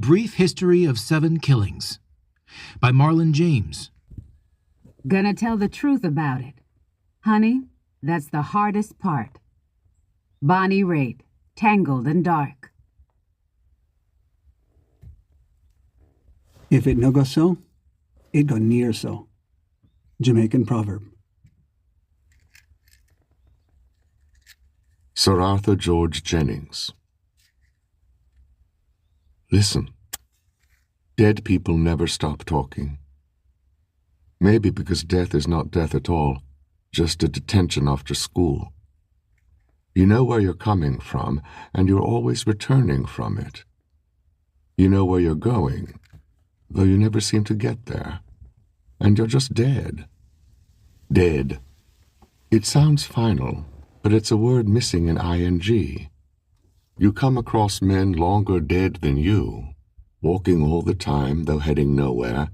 Brief History of 7 Killings by Marlon James. Gonna tell the truth about it. Honey, that's the hardest part. Bonnie Raitt, Tangled and Dark. If it no go so, it go near so. Jamaican proverb. Sir Arthur George Jennings. Listen. Dead people never stop talking. Maybe because death is not death at all, just a detention after school. You know where you're coming from, and you're always returning from it. You know where you're going, though you never seem to get there. And you're just dead. Dead. It sounds final, but it's a word missing an ing. You come across men longer dead than you, walking all the time, though heading nowhere,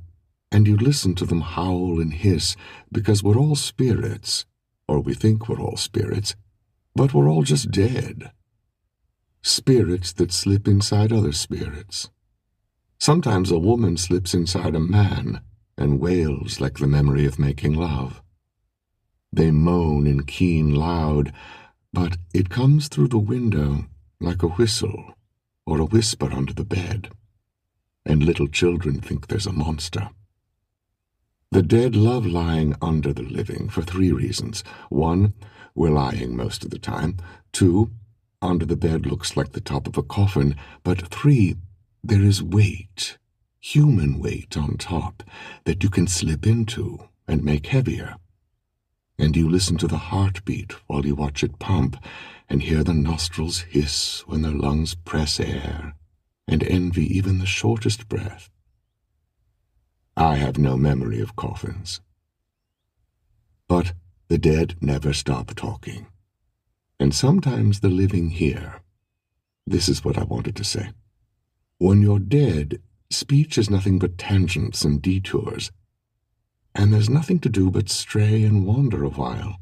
and you listen to them howl and hiss, because we're all spirits, or we think we're all spirits, but we're all just dead. Spirits that slip inside other spirits. Sometimes a woman slips inside a man and wails like the memory of making love. They moan and keen loud, but it comes through the window like a whistle or a whisper under the bed, and little children think there's a monster. The dead love lying under the living for 3 reasons. 1, we're lying most of the time. 2, under the bed looks like the top of a coffin. But 3, there is weight, human weight on top, that you can slip into and make heavier. And you listen to the heartbeat while you watch it pump, and hear the nostrils hiss when their lungs press air, and envy even the shortest breath. I have no memory of coffins. But the dead never stop talking. And sometimes the living hear. This is what I wanted to say. When you're dead, speech is nothing but tangents and detours, and there's nothing to do but stray and wander a while.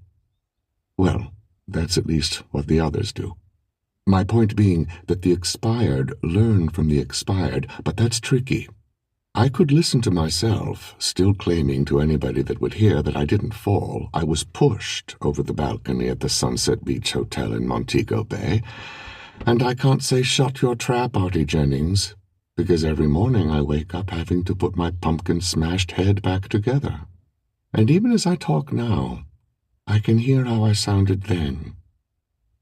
Well, that's at least what the others do. My point being that the expired learn from the expired, but that's tricky. I could listen to myself, still claiming to anybody that would hear that I didn't fall. I was pushed over the balcony at the Sunset Beach Hotel in Montego Bay, and I can't say shut your trap, Artie Jennings, because every morning I wake up having to put my pumpkin-smashed head back together. And even as I talk now, I can hear how I sounded then.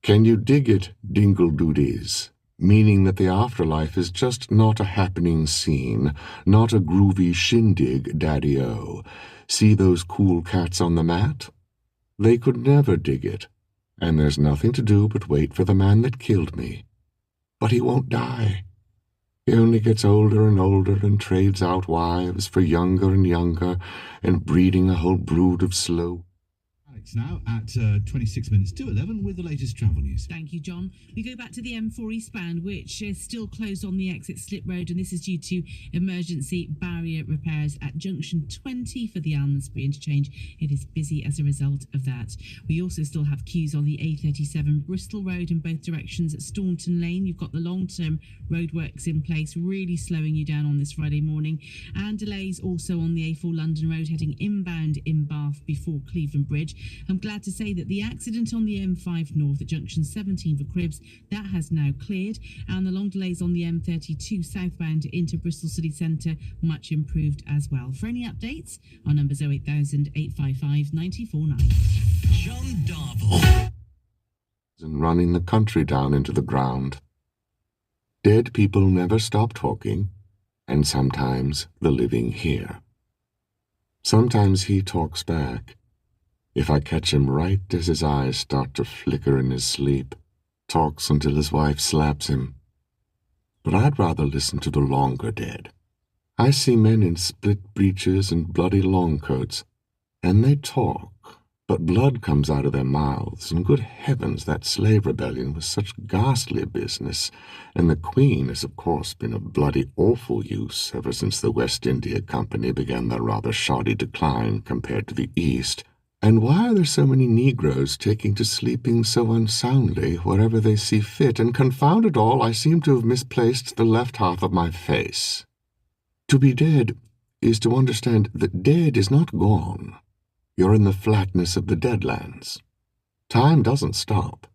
Can you dig it, dingle-doodies? Meaning that the afterlife is just not a happening scene, not a groovy shindig, Daddy-O. See those cool cats on the mat? They could never dig it, and there's nothing to do but wait for the man that killed me. But he won't die. He only gets older and older and trades out wives for younger and younger, and breeding a whole brood of slow. Now at 26 minutes to 11 with the latest travel news. Thank you, John. We go back to the M4 eastbound, which is still closed on the exit Slip Road, and this is due to emergency barrier repairs at junction 20 for the Almondsbury interchange. It is busy as a result of that. We also still have queues on the A37 Bristol Road in both directions at Staunton Lane. You've got the long-term roadworks in place, really slowing you down on this Friday morning, and delays also on the A4 London Road heading inbound in Bath before Cleveland Bridge. I'm glad to say that the accident on the M5 North at junction 17 for Cribs, that has now cleared, and the long delays on the M32 southbound into Bristol City Centre much improved as well. For any updates, our number's 08000 855 949. John Darvel. And running the country down into the ground. Dead people never stop talking, and sometimes the living hear. Sometimes he talks back. If I catch him right as his eyes start to flicker in his sleep, talks until his wife slaps him. But I'd rather listen to the longer dead. I see men in split breeches and bloody long coats, and they talk, but blood comes out of their mouths, and good heavens, that slave rebellion was such ghastly business, and the Queen has of course been of bloody awful use ever since the West India Company began their rather shoddy decline compared to the East. And why are there so many Negroes taking to sleeping so unsoundly wherever they see fit? And confound it all, I seem to have misplaced the left half of my face. To be dead is to understand that dead is not gone. You're in the flatness of the deadlands. Time doesn't stop.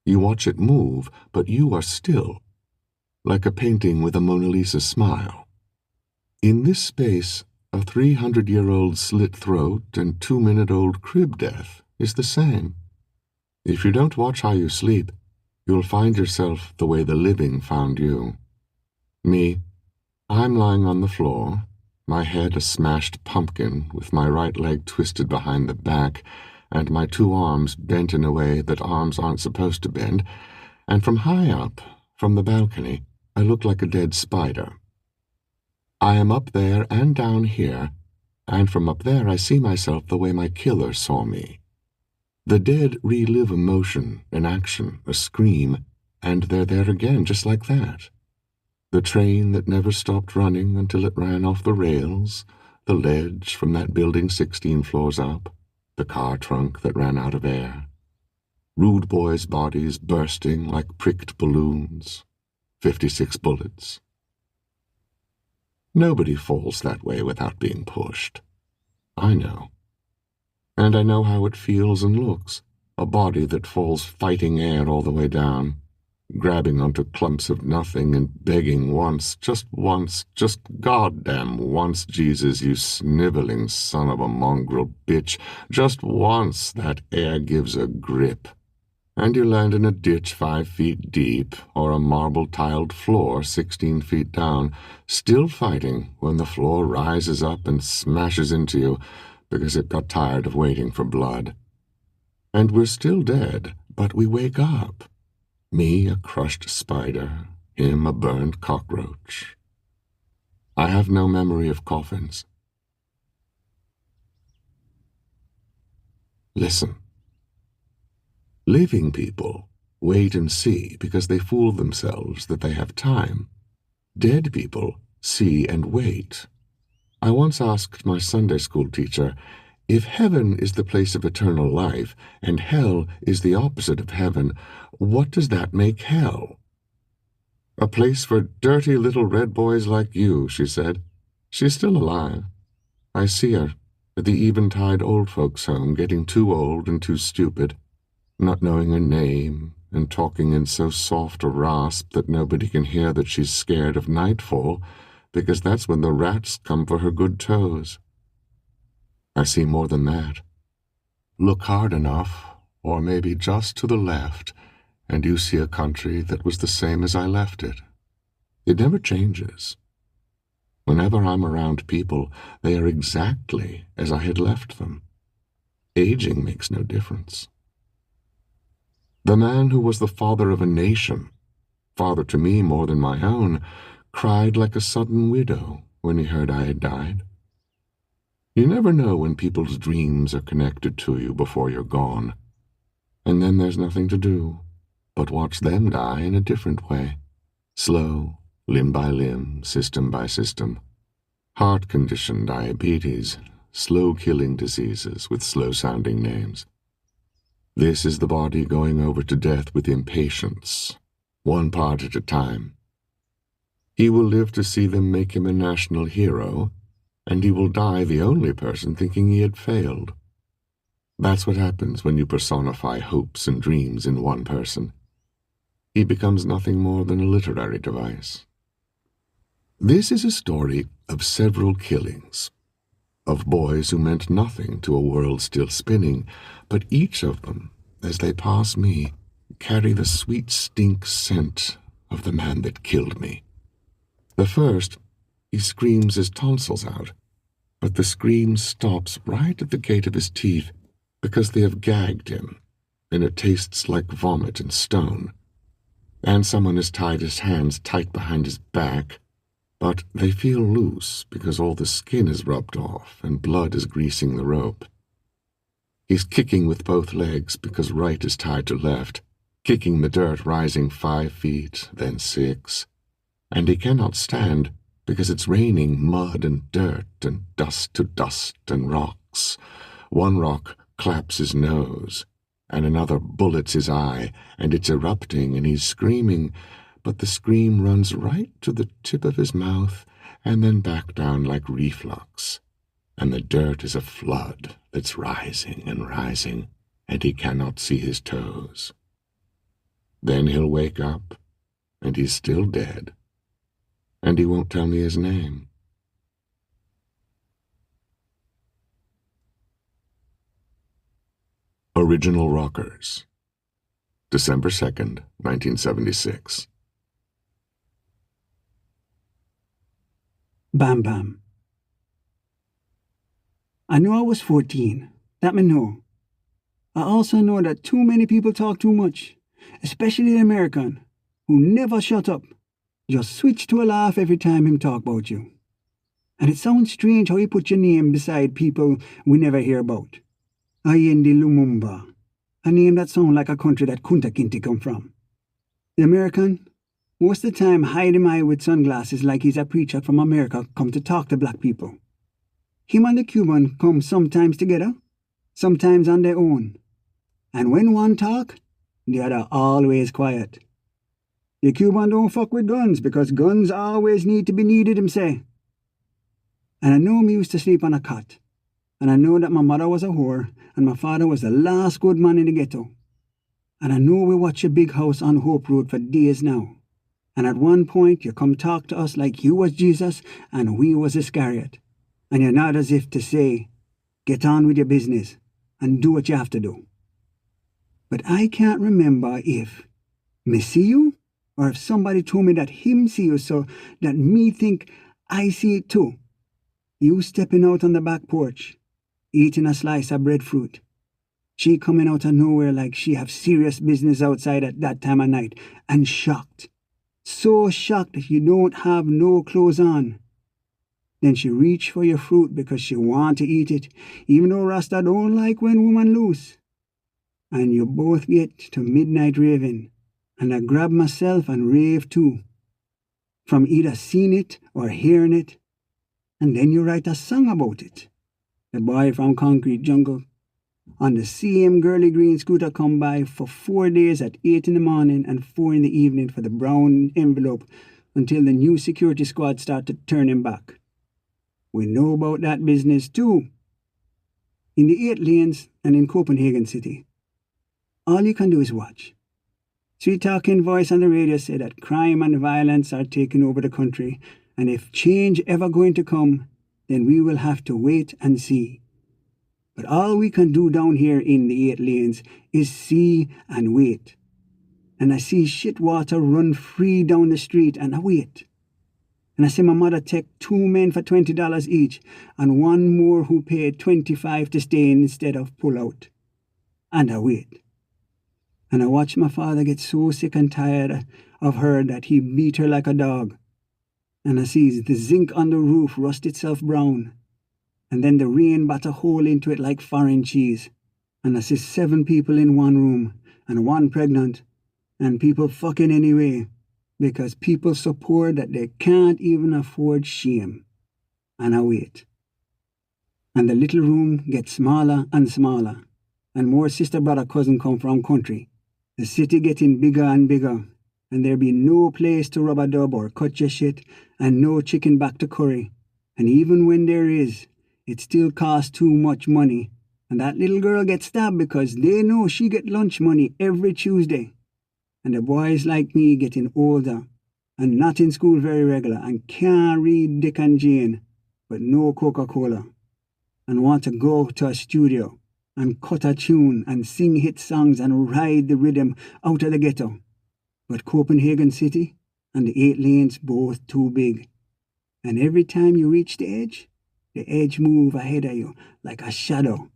You watch it move, but you are still, like a painting with a Mona Lisa smile. In this space, a 300-year-old slit throat and 2-minute-old crib death is the same. If you don't watch how you sleep, you'll find yourself the way the living found you. Me, I'm lying on the floor, my head a smashed pumpkin with my right leg twisted behind the back and my 2 arms bent in a way that arms aren't supposed to bend, and from high up, from the balcony, I look like a dead spider. I am up there and down here, and from up there I see myself the way my killer saw me. The dead relive emotion, an action, a scream, and they're there again, just like that. The train that never stopped running until it ran off the rails, the ledge from that building 16 floors up, the car trunk that ran out of air, rude boys' bodies bursting like pricked balloons, 56 bullets. Nobody falls that way without being pushed. I know. And I know how it feels and looks, a body that falls fighting air all the way down, grabbing onto clumps of nothing and begging once, just goddamn once, Jesus, you sniveling son of a mongrel bitch, just once that air gives a grip. And you land in a ditch 5 feet deep, or a marble-tiled floor 16 feet down, still fighting when the floor rises up and smashes into you because it got tired of waiting for blood. And we're still dead, but we wake up. Me, a crushed spider, him, a burned cockroach. I have no memory of coffins. Listen. Living people wait and see because they fool themselves that they have time. Dead people see and wait. I once asked my Sunday school teacher, if heaven is the place of eternal life and hell is the opposite of heaven, what does that make hell? A place for dirty little red boys like you, she said. She's still alive. I see her at the Eventide old folks' home, getting too old and too stupid, not knowing her name and talking in so soft a rasp that nobody can hear that she's scared of nightfall, because that's when the rats come for her good toes. I see more than that. Look hard enough, or maybe just to the left, and you see a country that was the same as I left it. It never changes. Whenever I'm around people, they are exactly as I had left them. Aging makes no difference. The man who was the father of a nation, father to me more than my own, cried like a sudden widow when he heard I had died. You never know when people's dreams are connected to you before you're gone, and then there's nothing to do but watch them die in a different way, slow, limb by limb, system by system. Heart condition, diabetes, slow-killing diseases with slow-sounding names. This is the body going over to death with impatience, one part at a time. He will live to see them make him a national hero, and he will die the only person thinking he had failed. That's what happens when you personify hopes and dreams in one person. He becomes nothing more than a literary device. This is a story of several killings, of boys who meant nothing to a world still spinning, but each of them, as they pass me, carry the sweet stink scent of the man that killed me. The first, he screams his tonsils out, but the scream stops right at the gate of his teeth because they have gagged him, and it tastes like vomit and stone. And someone has tied his hands tight behind his back, but they feel loose because all the skin is rubbed off and blood is greasing the rope. He's kicking with both legs because right is tied to left, kicking the dirt rising 5 feet, then 6, and he cannot stand because it's raining mud and dirt and dust to dust and rocks. One rock claps his nose, and another bullets his eye, and it's erupting, and he's screaming, but the scream runs right to the tip of his mouth and then back down like reflux, and the dirt is a flood that's rising and rising, and he cannot see his toes. Then he'll wake up, and he's still dead, and he won't tell me his name. Original Rockers, December 2nd, 1976. Bam Bam. I knew I was 14. That me know. I also know that too many people talk too much, especially the American, who never shut up. Just switch to a laugh every time him talk about you. And it sounds strange how he put your name beside people we never hear about. Allende Lumumba, a name that sounds like a country that Kunta Kinte come from. The American, most of the time hide him eye with sunglasses like he's a preacher from America come to talk to black people. Him and the Cuban come sometimes together, sometimes on their own. And when one talk, the other always quiet. The Cuban don't fuck with guns because guns always need to be needed, him say. And I know me used to sleep on a cot. And I know that my mother was a whore and my father was the last good man in the ghetto. And I know we watch a big house on Hope Road for days now. And at one point you come talk to us like you was Jesus and we was Iscariot. And you're not as if to say, get on with your business and do what you have to do. But I can't remember if me see you or if somebody told me that him see you so that me think I see it too. You stepping out on the back porch, eating a slice of breadfruit. She coming out of nowhere like she have serious business outside at that time of night and shocked. So shocked that you don't have no clothes on. Then she reach for your fruit because she want to eat it, even though Rasta don't like when woman loose. And you both get to midnight raving, and I grab myself and rave too, from either seeing it or hearing it, and then you write a song about it. The boy from Concrete Jungle, on the same girly green scooter come by for 4 days at 8 in the morning and 4 in the evening for the brown envelope until the new security squad start to turn him back. We know about that business too. In the 8 lanes and in Copenhagen City. All you can do is watch. Sweet-talking voice on the radio say that crime and violence are taking over the country, and if change ever going to come, then we will have to wait and see. But all we can do down here in the 8 lanes is see and wait. And I see shit water run free down the street and I wait. And I see my mother take 2 men for $20 each and one more who paid $25 to stay in instead of pull out. And I wait. And I watch my father get so sick and tired of her that he beat her like a dog. And I sees the zinc on the roof rust itself brown. And then the rain bat a hole into it like foreign cheese. And I see 7 people in one room, and 1 pregnant, and people fucking anyway, because people so poor that they can't even afford shame. And I wait. And the little room gets smaller and smaller, and more sister, brother, cousin come from country. The city getting bigger and bigger, and there be no place to rub a dub or cut your shit, and no chicken back to curry. And even when there is, it still costs too much money, and that little girl gets stabbed because they know she get lunch money every Tuesday. And the boys like me getting older, and not in school very regular, and can't read Dick and Jane, but no Coca-Cola, and want to go to a studio, and cut a tune, and sing hit songs, and ride the rhythm out of the ghetto. But Copenhagen City and the 8 lanes both too big. And every time you reach the edge move ahead of you like a shadow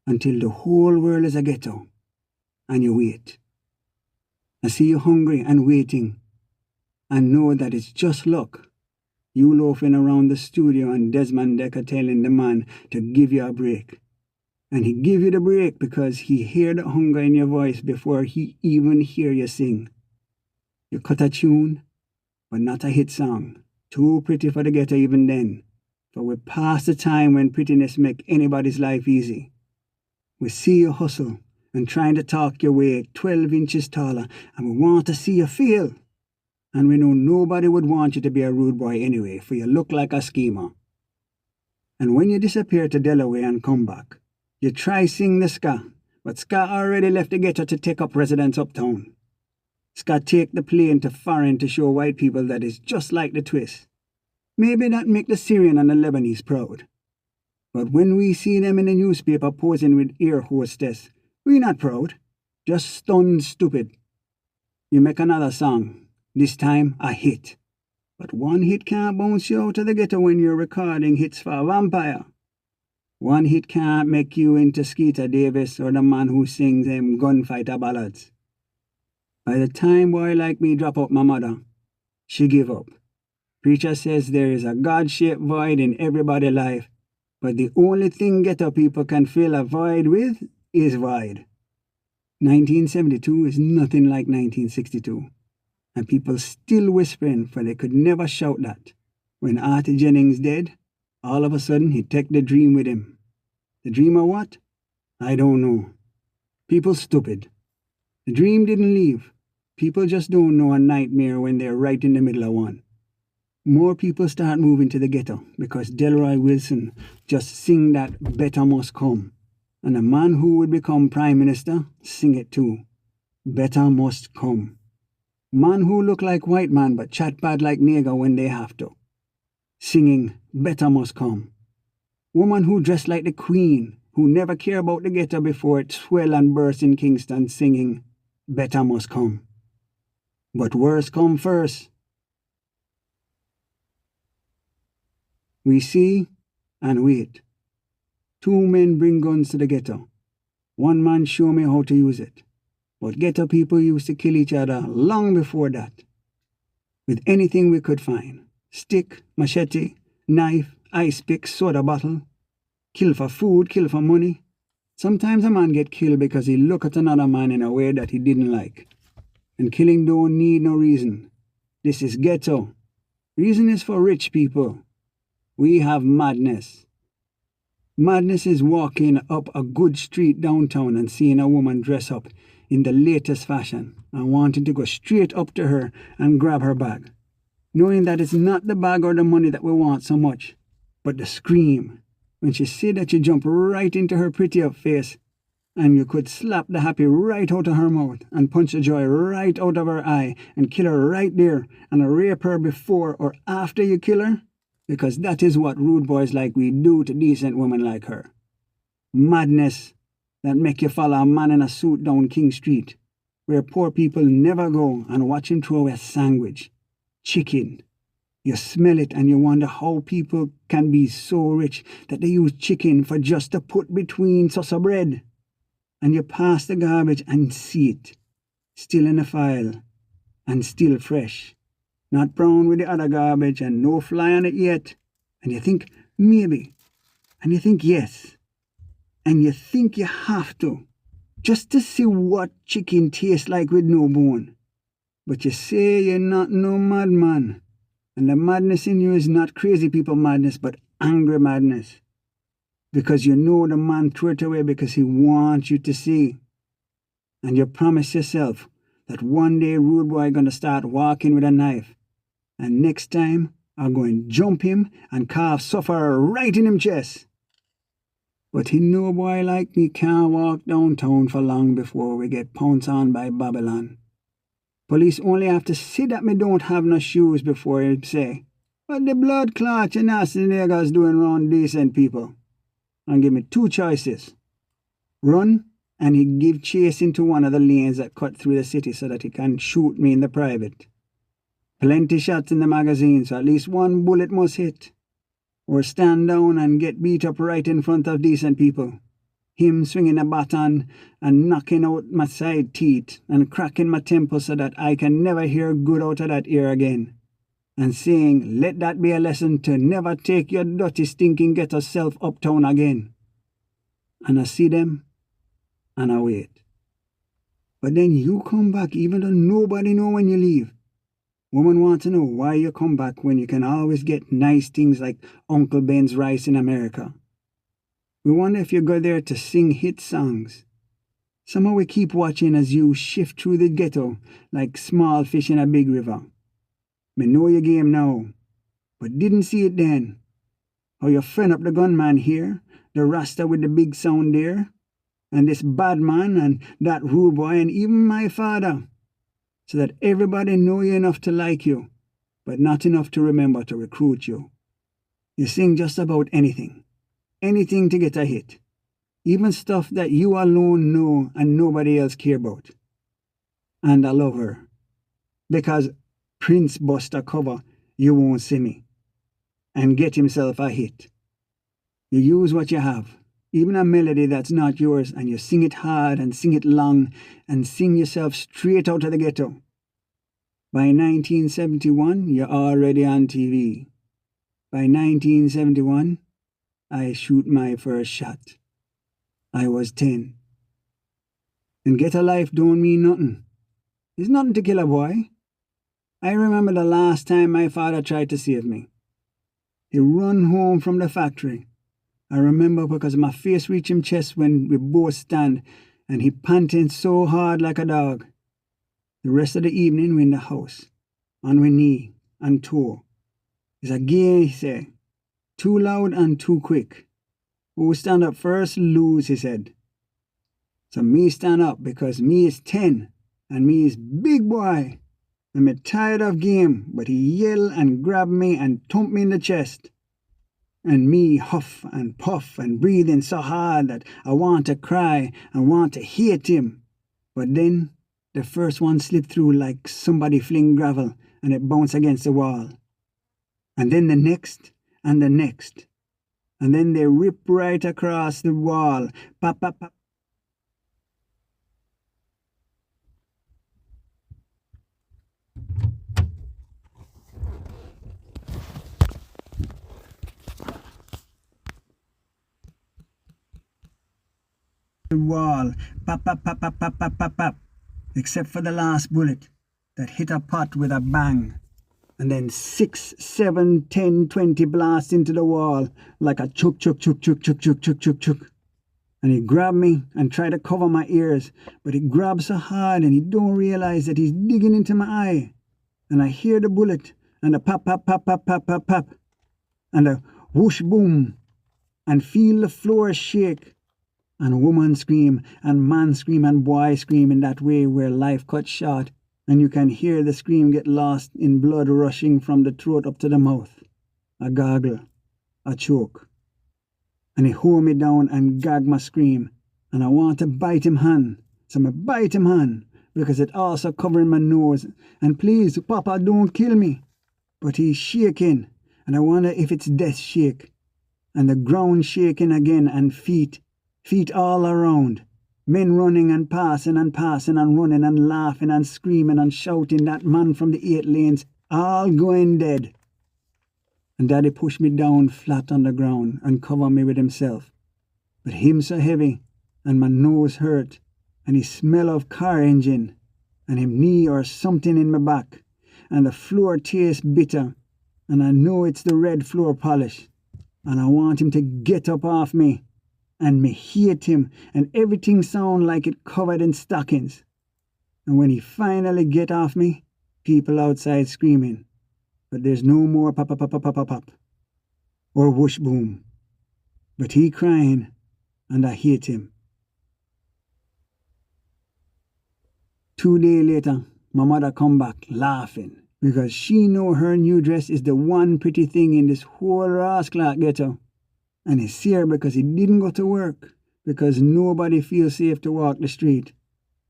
until the whole world is a ghetto. And you wait. I see you hungry and waiting and know that it's just luck. You loafing around the studio and Desmond Decker telling the man to give you a break. And he give you the break because he hear the hunger in your voice before he even hear you sing. You cut a tune, but not a hit song. Too pretty for the ghetto even then. For we're past the time when prettiness make anybody's life easy. We see you hustle and trying to talk your way 12 inches taller, and we want to see you fail. And we know nobody would want you to be a rude boy anyway, for you look like a schemer. And when you disappear to Delaware and come back, you try sing the ska, but ska already left the ghetto to take up residence uptown. Ska take the plane to foreign to show white people that it's just like the twist. Maybe that make the Syrian and the Lebanese proud. But when we see them in the newspaper posing with air hostess, we not proud, just stunned stupid. You make another song, this time a hit. But one hit can't bounce you out of the ghetto when you're recording hits for a vampire. One hit can't make you into Skeeter Davis or the man who sings them gunfighter ballads. By the time boy like me drop out my mother, she give up. Preacher says there is a God-shaped void in everybody's life, but the only thing ghetto people can fill a void with is void. 1972 is nothing like 1962. And people still whispering, for they could never shout that. When Artie Jennings dead, all of a sudden he take the dream with him. The dream of what? I don't know. People stupid. The dream didn't leave. People just don't know a nightmare when they're right in the middle of one. More people start moving to the ghetto because Delroy Wilson just sing that Better Must Come. And the man who would become Prime Minister sing it too. Better Must Come. Man who look like white man but chat bad like nigger when they have to. Singing Better Must Come. Woman who dressed like the Queen, who never care about the ghetto before it swell and burst in Kingston, singing Better Must Come. But worse come first. We see and wait. Two men bring guns to the ghetto. One man show me how to use it. But ghetto people used to kill each other long before that. With anything we could find. Stick, machete, knife, ice pick, soda bottle. Kill for food, kill for money. Sometimes a man get killed because he look at another man in a way that he didn't like. And killing don't need no reason. This is ghetto. Reason is for rich people. We have madness. Madness is walking up a good street downtown and seeing a woman dress up in the latest fashion and wanting to go straight up to her and grab her bag, knowing that it's not the bag or the money that we want so much, but the scream. When she said that you jump right into her pretty up face and you could slap the happy right out of her mouth and punch the joy right out of her eye and kill her right there and rape her before or after you kill her, because that is what rude boys like we do to decent women like her. Madness that make you follow a man in a suit down King Street, where poor people never go, and watch him throw a sandwich, chicken. You smell it and you wonder how people can be so rich that they use chicken for just to put between sauce bread. And you pass the garbage and see it, still in the file, and still fresh. Not brown with the other garbage and no fly on it yet. And you think, maybe. And you think, yes. And you think you have to, just to see what chicken tastes like with no bone. But you say you're not no madman. And the madness in you is not crazy people madness, but angry madness. Because you know the man threw it away because he wants you to see. And you promise yourself that one day rude boy gonna start walking with a knife. And next time, I'm going to jump him and carve sufferer right in him chest. But he know boy like me can't walk downtown for long before we get pounced on by Babylon. Police only have to see that me don't have no shoes before he say, "What the blood clot you nasty niggas doing round decent people?" And give me two choices. Run, and he give chase into one of the lanes that cut through the city so that he can shoot me in the private. Plenty shots in the magazine, so at least one bullet must hit. Or stand down and get beat up right in front of decent people. Him swinging a baton and knocking out my side teeth and cracking my temple so that I can never hear good out of that ear again. And saying, let that be a lesson to never take your dirty stinking ghetto self uptown again. And I see them, and I wait. But then you come back even though nobody know when you leave. Women want to know why you come back when you can always get nice things like Uncle Ben's rice in America. We wonder if you go there to sing hit songs. Somehow we keep watching as you shift through the ghetto like small fish in a big river. Me know your game now, but didn't see it then. How you friend up the gunman here, the rasta with the big sound there, and this bad man and that rude boy and even my father, so that everybody know you enough to like you, but not enough to remember to recruit you. You sing just about anything to get a hit, even stuff that you alone know and nobody else care about. And I love her, because Prince bust a cover, You Won't See Me, and get himself a hit. You use what you have, even a melody that's not yours, and you sing it hard and sing it long and sing yourself straight out of the ghetto. By 1971, you're already on TV. By 1971, I shoot my first shot. I was 10. And get a life don't mean nothing. It's nothing to kill a boy. I remember the last time my father tried to save me. He run home from the factory. I remember because my face reached him chest when we both stand, and he panting so hard like a dog. The rest of the evening we in the house, on we knee and toe. It's a game, he said. Too loud and too quick. Who stand up first lose, he said. So me stand up because me is 10 and me is big boy. And me tired of game, but he yell and grab me and thump me in the chest. And me huff and puff and breathing so hard that I want to cry and want to hate him. But then the first one slipped through like somebody fling gravel and it bounced against the wall. And then the next and the next. And then they rip right across the wall. Pop, pop, pop. The wall. Pop, pop, pop, pop, pop, pop, pop, pop. Except for the last bullet that hit a pot with a bang. And then 6, 7, 10, 20 blasts into the wall like a chuk, chuk, chuk, chuk, chuk, chuk, chuk, chuk, chuk. And he grabbed me and tried to cover my ears, but he grabbed so hard and he don't realize that he's digging into my eye. And I hear the bullet and the pop, pop, pop, pop, pop, pop, pop, and the whoosh, boom, and feel the floor shake. And woman scream and man scream and boy scream in that way where life cuts short. And you can hear the scream get lost in blood rushing from the throat up to the mouth. A gargle, a choke. And he hold me down and gag my scream. And I want to bite him hand. So I bite him hand because it also covering my nose. And please, Papa, don't kill me. But he's shaking. And I wonder if it's death shake. And the ground shaking again and feet all around. Men running and passing and running and laughing and screaming and shouting, that man from the 8 lanes, all going dead. And Daddy pushed me down flat on the ground and covered me with himself. But him so heavy, and my nose hurt, and he smell of car engine, and him knee or something in my back, and the floor tastes bitter, and I know it's the red floor polish, and I want him to get up off me. And me hate him, and everything sound like it covered in stockings. And when he finally get off me, people outside screaming. But there's no more pop, pop, pop, pop, pop, pop, or whoosh, boom. But he crying, and I hate him. 2 days later, my mother come back laughing, because she know her new dress is the one pretty thing in this whole rascal ghetto. And he see her because he didn't go to work, because nobody feels safe to walk the street.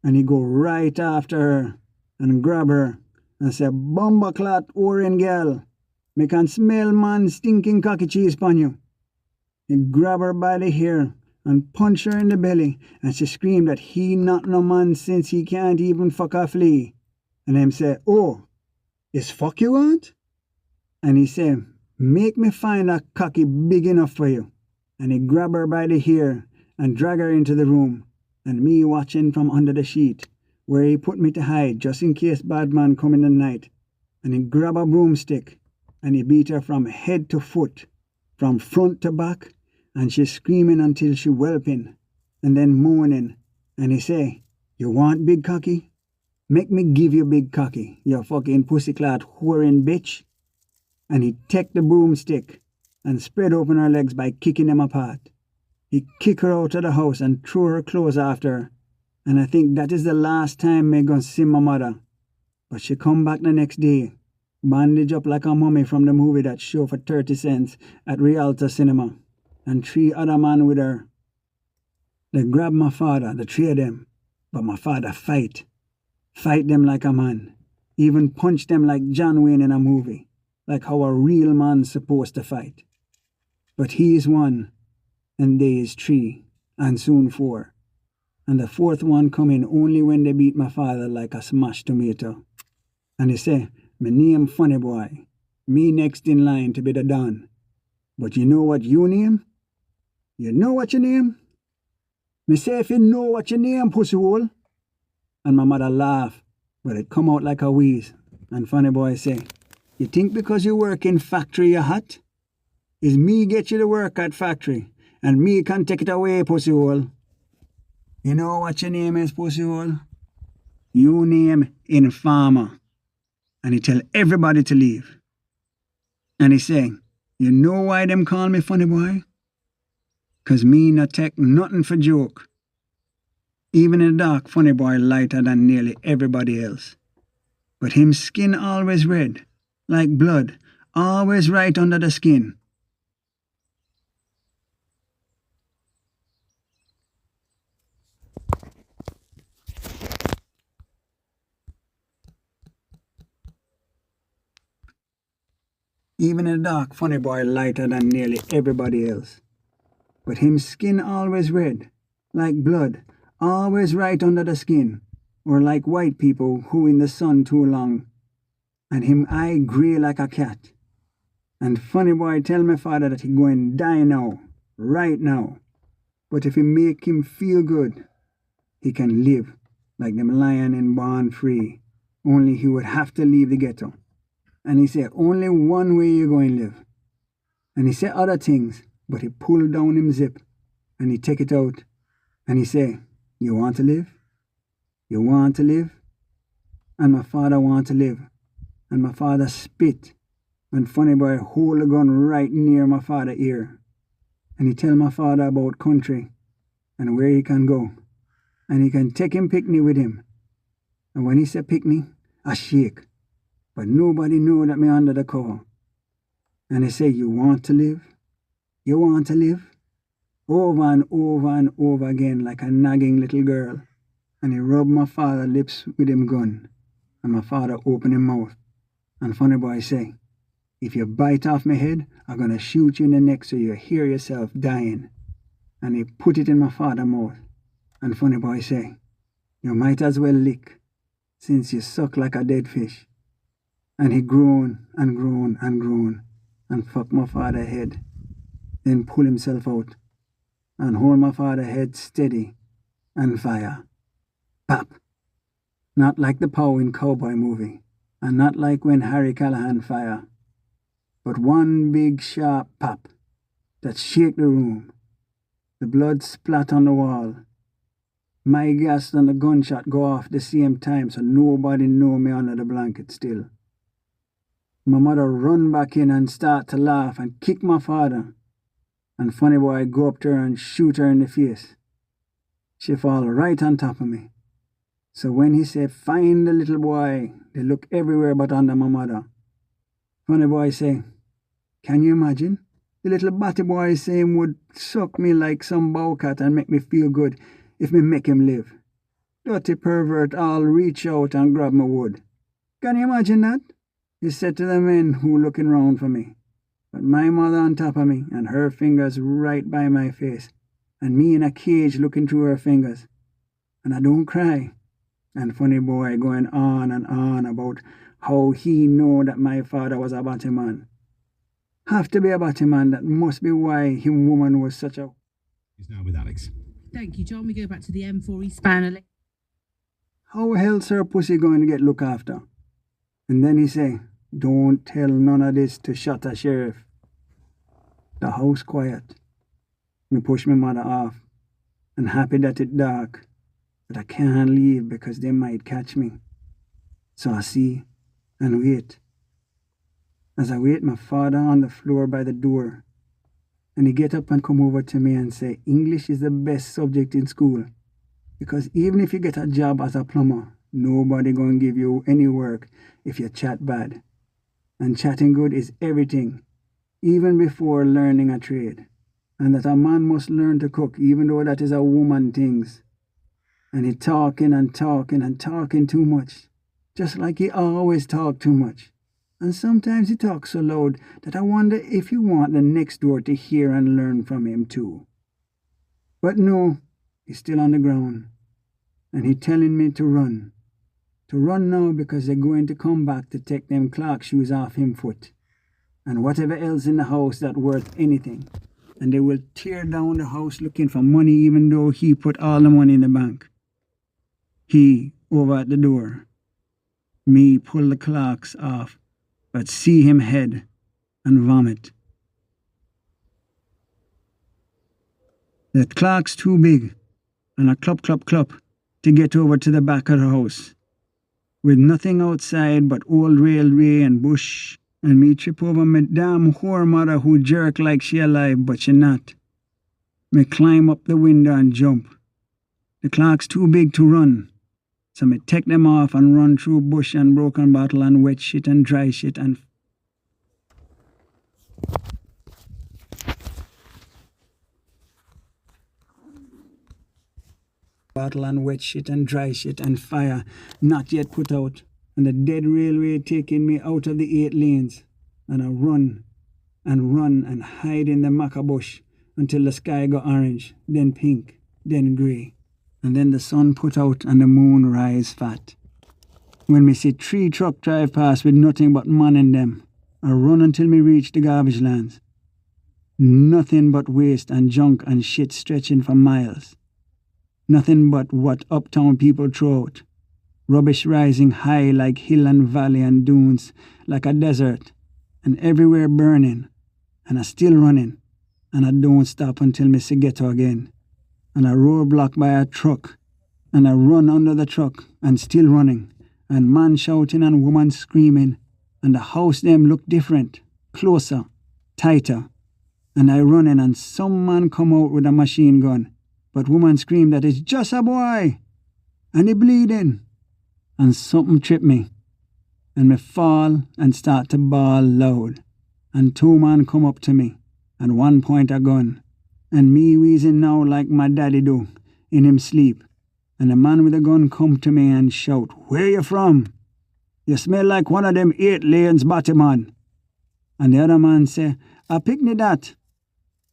And he go right after her and grab her and say, "Bumbleclot orange girl, me can smell man stinking cocky cheese pon you." He grab her by the hair and punch her in the belly, and she scream that he not no man since he can't even fuck a flea. And him say, "Oh, is fuck you want?" And he say, "Make me find a cocky big enough for you." And he grab her by the hair and drag her into the room, and me watching from under the sheet, where he put me to hide just in case bad man come in the night. And he grab a broomstick, and he beat her from head to foot, from front to back, and she screaming until she whelping, and then moaning, and he say, "You want big cocky? Make me give you big cocky, you fucking pussyclad whoring bitch." And he take the broomstick and spread open her legs by kicking them apart. He kick her out of the house and throw her clothes after her, and I think that is the last time me gonna see my mother. But she come back the next day, bandaged up like a mummy from the movie that show for 30 cents at Rialto Cinema, and 3 other men with her. They grab my father, the 3 of them, but my father fight them like a man, even punch them like John Wayne in a movie, like how a real man's supposed to fight. But he is 1, and they is 3, and soon 4. And the 4th one come in only when they beat my father like a smashed tomato. And he say, "Me name Funny Boy, me next in line to be the Don. But you know what you name? You know what you name?" Me say, "If you know what you name, pussy hole." And my mother laugh, but it come out like a wheeze. And Funny Boy say, "You think because you work in factory you're hot? Is me get you to work at factory, and me can take it away, pussy hole. You know what your name is, pussy hole? You name Informer." And he tell everybody to leave. And he say, "You know why them call me Funny Boy? 'Cause me not take nothing for joke. Even in the dark, Funny Boy lighter than nearly everybody else. But him skin always red, like blood, always right under the skin." Even in the dark, Funny Boy lighter than nearly everybody else. But him skin always red, like blood, always right under the skin, or like white people who in the sun too long. And him eye grey like a cat. And Funny Boy tell my father that he going die now, right now. But if he make him feel good, he can live like them lion in Born Free, only he would have to leave the ghetto. And he said, "Only one way you're going to live." And he said other things, but he pulled down him zip, and he take it out, and he say, "You want to live? You want to live?" And my father want to live, and my father spit, and Funny Boy hold a gun right near my father ear, and he tell my father about country, and where he can go, and he can take him picnic with him. And when he say picnic, I shake. But nobody know that me under the cover. And he say, "You want to live? You want to live?" Over and over and over again like a nagging little girl. And he rub my father's lips with him gun. And my father open him mouth. And Funny Boy say, "If you bite off my head, I'm gonna shoot you in the neck so you hear yourself dying." And he put it in my father's mouth. And Funny Boy say, "You might as well lick, since you suck like a dead fish." And he groan and groan and groan and fuck my father's head, then pull himself out and hold my father's head steady and fire. Pop! Not like the pow in cowboy movie, and not like when Harry Callahan fire, but one big sharp pop that shake the room. The blood splat on the wall. My gas and the gunshot go off the same time, so nobody know me under the blanket still. My mother run back in and start to laugh and kick my father. And Funny Boy go up to her and shoot her in the face. She fall right on top of me. So when he said, "Find the little boy," they look everywhere but under my mother. Funny Boy say, "Can you imagine? The little batty boy say him would suck me like some bowcat and make me feel good if me make him live. Dirty pervert all reach out and grab my wood. Can you imagine that?" He said to the men who looking round for me. But my mother on top of me, and her fingers right by my face, and me in a cage looking through her fingers. And I don't cry. And Funny Boy going on and on about how he know that my father was a batty man. Have to be a batty man, that must be why him woman was such a... He's now with Alex. Thank you, John. We go back to the M4 eastbound. How hell's her pussy going to get looked after? And then he say, "Don't tell none of this to Shutter Sheriff." The house quiet. Me push my mother off, and happy that it dark, but I can't leave because they might catch me. So I see and wait. As I wait, my father on the floor by the door, and he get up and come over to me and say, English is the best subject in school, because even if you get a job as a plumber, nobody gonna give you any work if you chat bad. And chatting good is everything, even before learning a trade. And that a man must learn to cook, even though that is a woman things. And he talking and talking and talking too much, just like he always talk too much. And sometimes he talks so loud that I wonder if he want the next door to hear and learn from him too. But no, he's still on the ground, and he telling me to run. To run now because they're going to come back to take them Clark shoes off him foot, and whatever else in the house that worth anything. And they will tear down the house looking for money even though he put all the money in the bank. He over at the door. Me pull the Clarks off, but see him head and vomit. The Clark's too big, and a clop to get over to the back of the house, with nothing outside but old railway and bush, and me trip over my damn whore mother who jerk like she alive, but she not. Me climb up the window and jump. The Clark's too big to run, so me take them off and run through bush and broken bottle and wet shit and dry shit and dry shit and fire not yet put out, and the dead railway taking me out of the 8 lanes, and I run and hide in the maca bush until the sky got orange, then pink, then grey, and then the sun put out and the moon rise fat. When me see 3 truck drive past with nothing but man in them, I run until me reach the garbage lands. Nothing but waste and junk and shit stretching for miles. Nothing but what uptown people throw out. Rubbish rising high like hill and valley and dunes, like a desert, and everywhere burning. And I still running, and I don't stop until me see ghetto again. And I roadblock by a truck, and I run under the truck, and still running, and man shouting and woman screaming, and the house them look different, closer, tighter. And I running, and some man come out with a machine gun, but woman scream that it's just a boy, and he bleeding. And something trip me, and me fall and start to bawl loud, and 2 man come up to me, and one point a gun, and me wheezing now like my daddy do, in him sleep, and the man with a gun come to me and shout, "Where you from? You smell like one of them 8 lanes Batman." And the other man say, "I pick me that,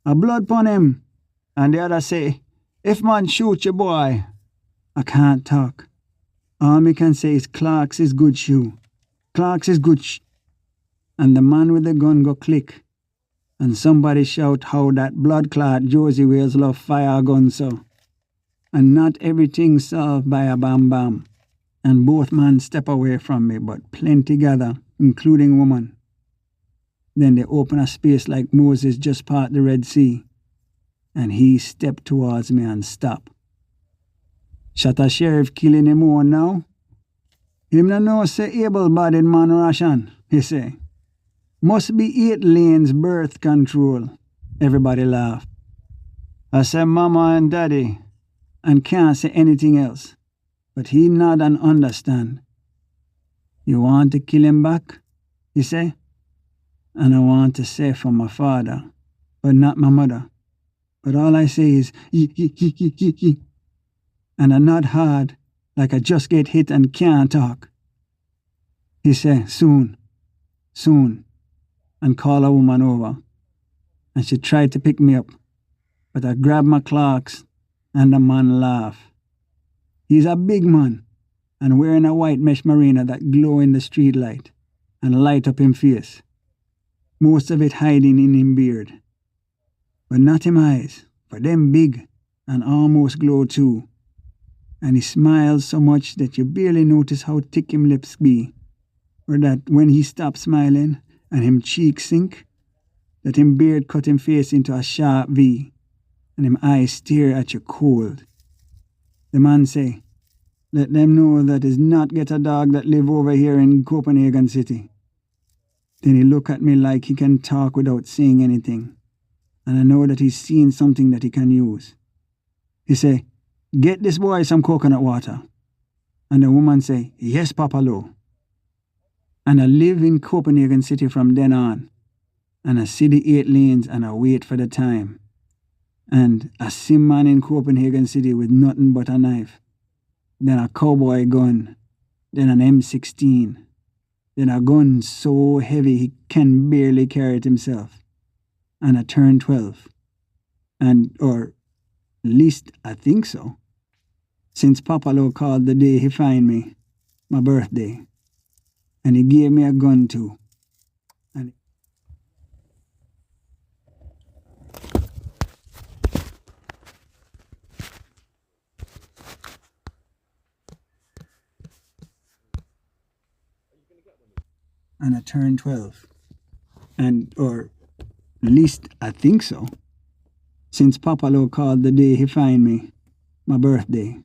a blood pon him." And the other say, "If man shoot you boy." I can't talk. All me can say is Clark's is good shoe. Clark's is good And the man with the gun go click. And somebody shout how that blood clot Josie wears love fire gun so. And not everything solved by a bam bam. And both men step away from me, but plenty gather, including woman. Then they open a space like Moses just part the Red Sea. And he stepped towards me and stop. Shot a sheriff killing him on now. Him no know say able-bodied man ration, he say. Must be 8 lanes birth control. Everybody laugh. I say mama and daddy, and can't say anything else. But he nod and understand. You want to kill him back? He say. And I want to say for my father, but not my mother. But all I say is, yi. And I nod hard, like I just get hit and can't talk. He say, soon, and call a woman over. And she tried to pick me up, but I grabbed my Clarks, and the man laugh. He's a big man, and wearing a white mesh marina that glow in the street light, and light up him face. Most of it hiding in him beard. But not him eyes, for them big, and almost glow too. And he smiles so much that you barely notice how thick him lips be, or that when he stops smiling and him cheeks sink, that him beard cut him face into a sharp V, and him eyes stare at you cold. The man say, let them know that is not get a dog that live over here in Copenhagen City. Then he look at me like he can talk without saying anything, and I know that he's seen something that he can use. He say, get this boy some coconut water. And the woman say, yes, Papa Lo. And I live in Copenhagen City from then on. And I see the 8 lanes and I wait for the time. And I see man in Copenhagen City with nothing but a knife. Then a cowboy gun. Then an M16. Then a gun so heavy he can barely carry it himself. And I turn 12. Or at least I think so. Since Papa Lo called the day he find me, my birthday. And he gave me a gun too. And I turned 12. Or at least I think so. Since Papa Lo called the day he find me, my birthday.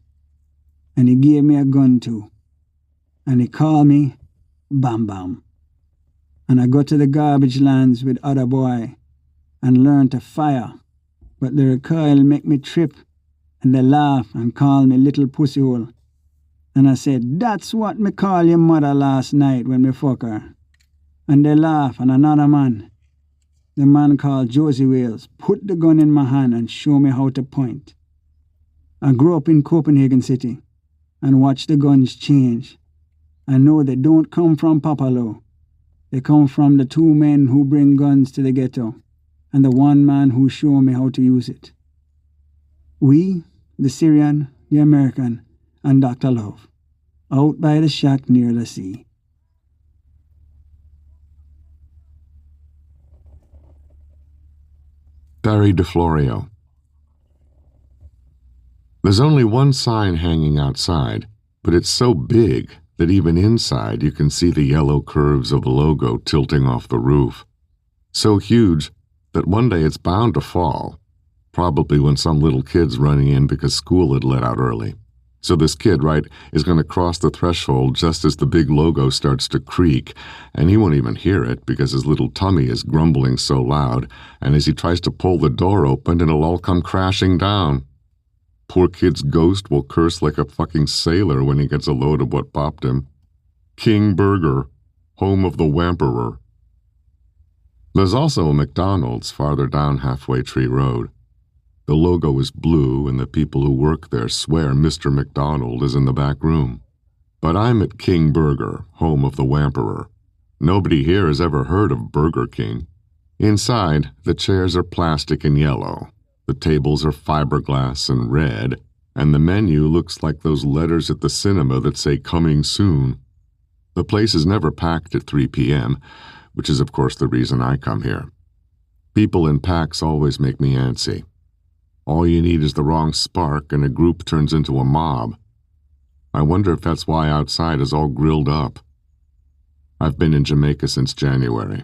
And he gave me a gun too. And he called me Bam Bam. And I go to the garbage lands with other boy and learn to fire. But the recoil make me trip, and they laugh and call me little pussyhole. And I said, that's what me call your mother last night when me fuck her. And they laugh, and another man, the man called Josie Wales, put the gun in my hand and show me how to point. I grew up in Copenhagen City and watched the guns change. I know they don't come from Papa Lo. They come from the 2 men who bring guns to the ghetto and the 1 man who showed me how to use it. We, the Syrian, the American, and Dr. Love, out by the shack near the sea. Barry DeFlorio. There's only one sign hanging outside, but it's so big that even inside you can see the yellow curves of the logo tilting off the roof. So huge that one day it's bound to fall, probably when some little kid's running in because school had let out early. So this kid, right, is going to cross the threshold just as the big logo starts to creak, and he won't even hear it because his little tummy is grumbling so loud, and as he tries to pull the door open, it'll all come crashing down. Poor kid's ghost will curse like a fucking sailor when he gets a load of what popped him. King Burger, home of the Wamperer. There's also a McDonald's farther down Halfway Tree Road. The logo is blue, and the people who work there swear Mr. McDonald is in the back room. But I'm at King Burger, home of the Wamperer. Nobody here has ever heard of Burger King. Inside, the chairs are plastic and yellow. The tables are fiberglass and red, and the menu looks like those letters at the cinema that say coming soon. The place is never packed at 3 p.m., which is of course the reason I come here. People in packs always make me antsy. All you need is the wrong spark and a group turns into a mob. I wonder if that's why outside is all grilled up. I've been in Jamaica since January.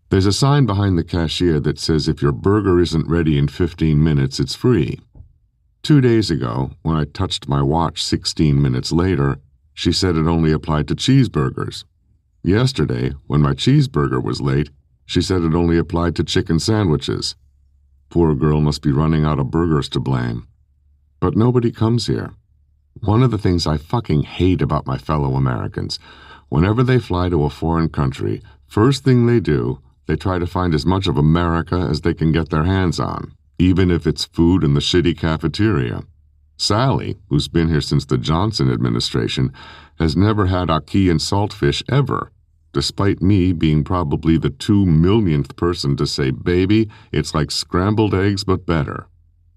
There's a sign behind the cashier that says if your burger isn't ready in 15 minutes, it's free. 2 days ago, when I touched my watch 16 minutes later, she said it only applied to cheeseburgers. Yesterday, when my cheeseburger was late, she said it only applied to chicken sandwiches. Poor girl must be running out of burgers to blame. But nobody comes here. One of the things I fucking hate about my fellow Americans, whenever they fly to a foreign country, first thing they do, they try to find as much of America as they can get their hands on, even if it's food in the shitty cafeteria. Sally, who's been here since the Johnson administration, has never had ackee and saltfish ever, despite me being probably the 2 millionth person to say, baby, it's like scrambled eggs but better.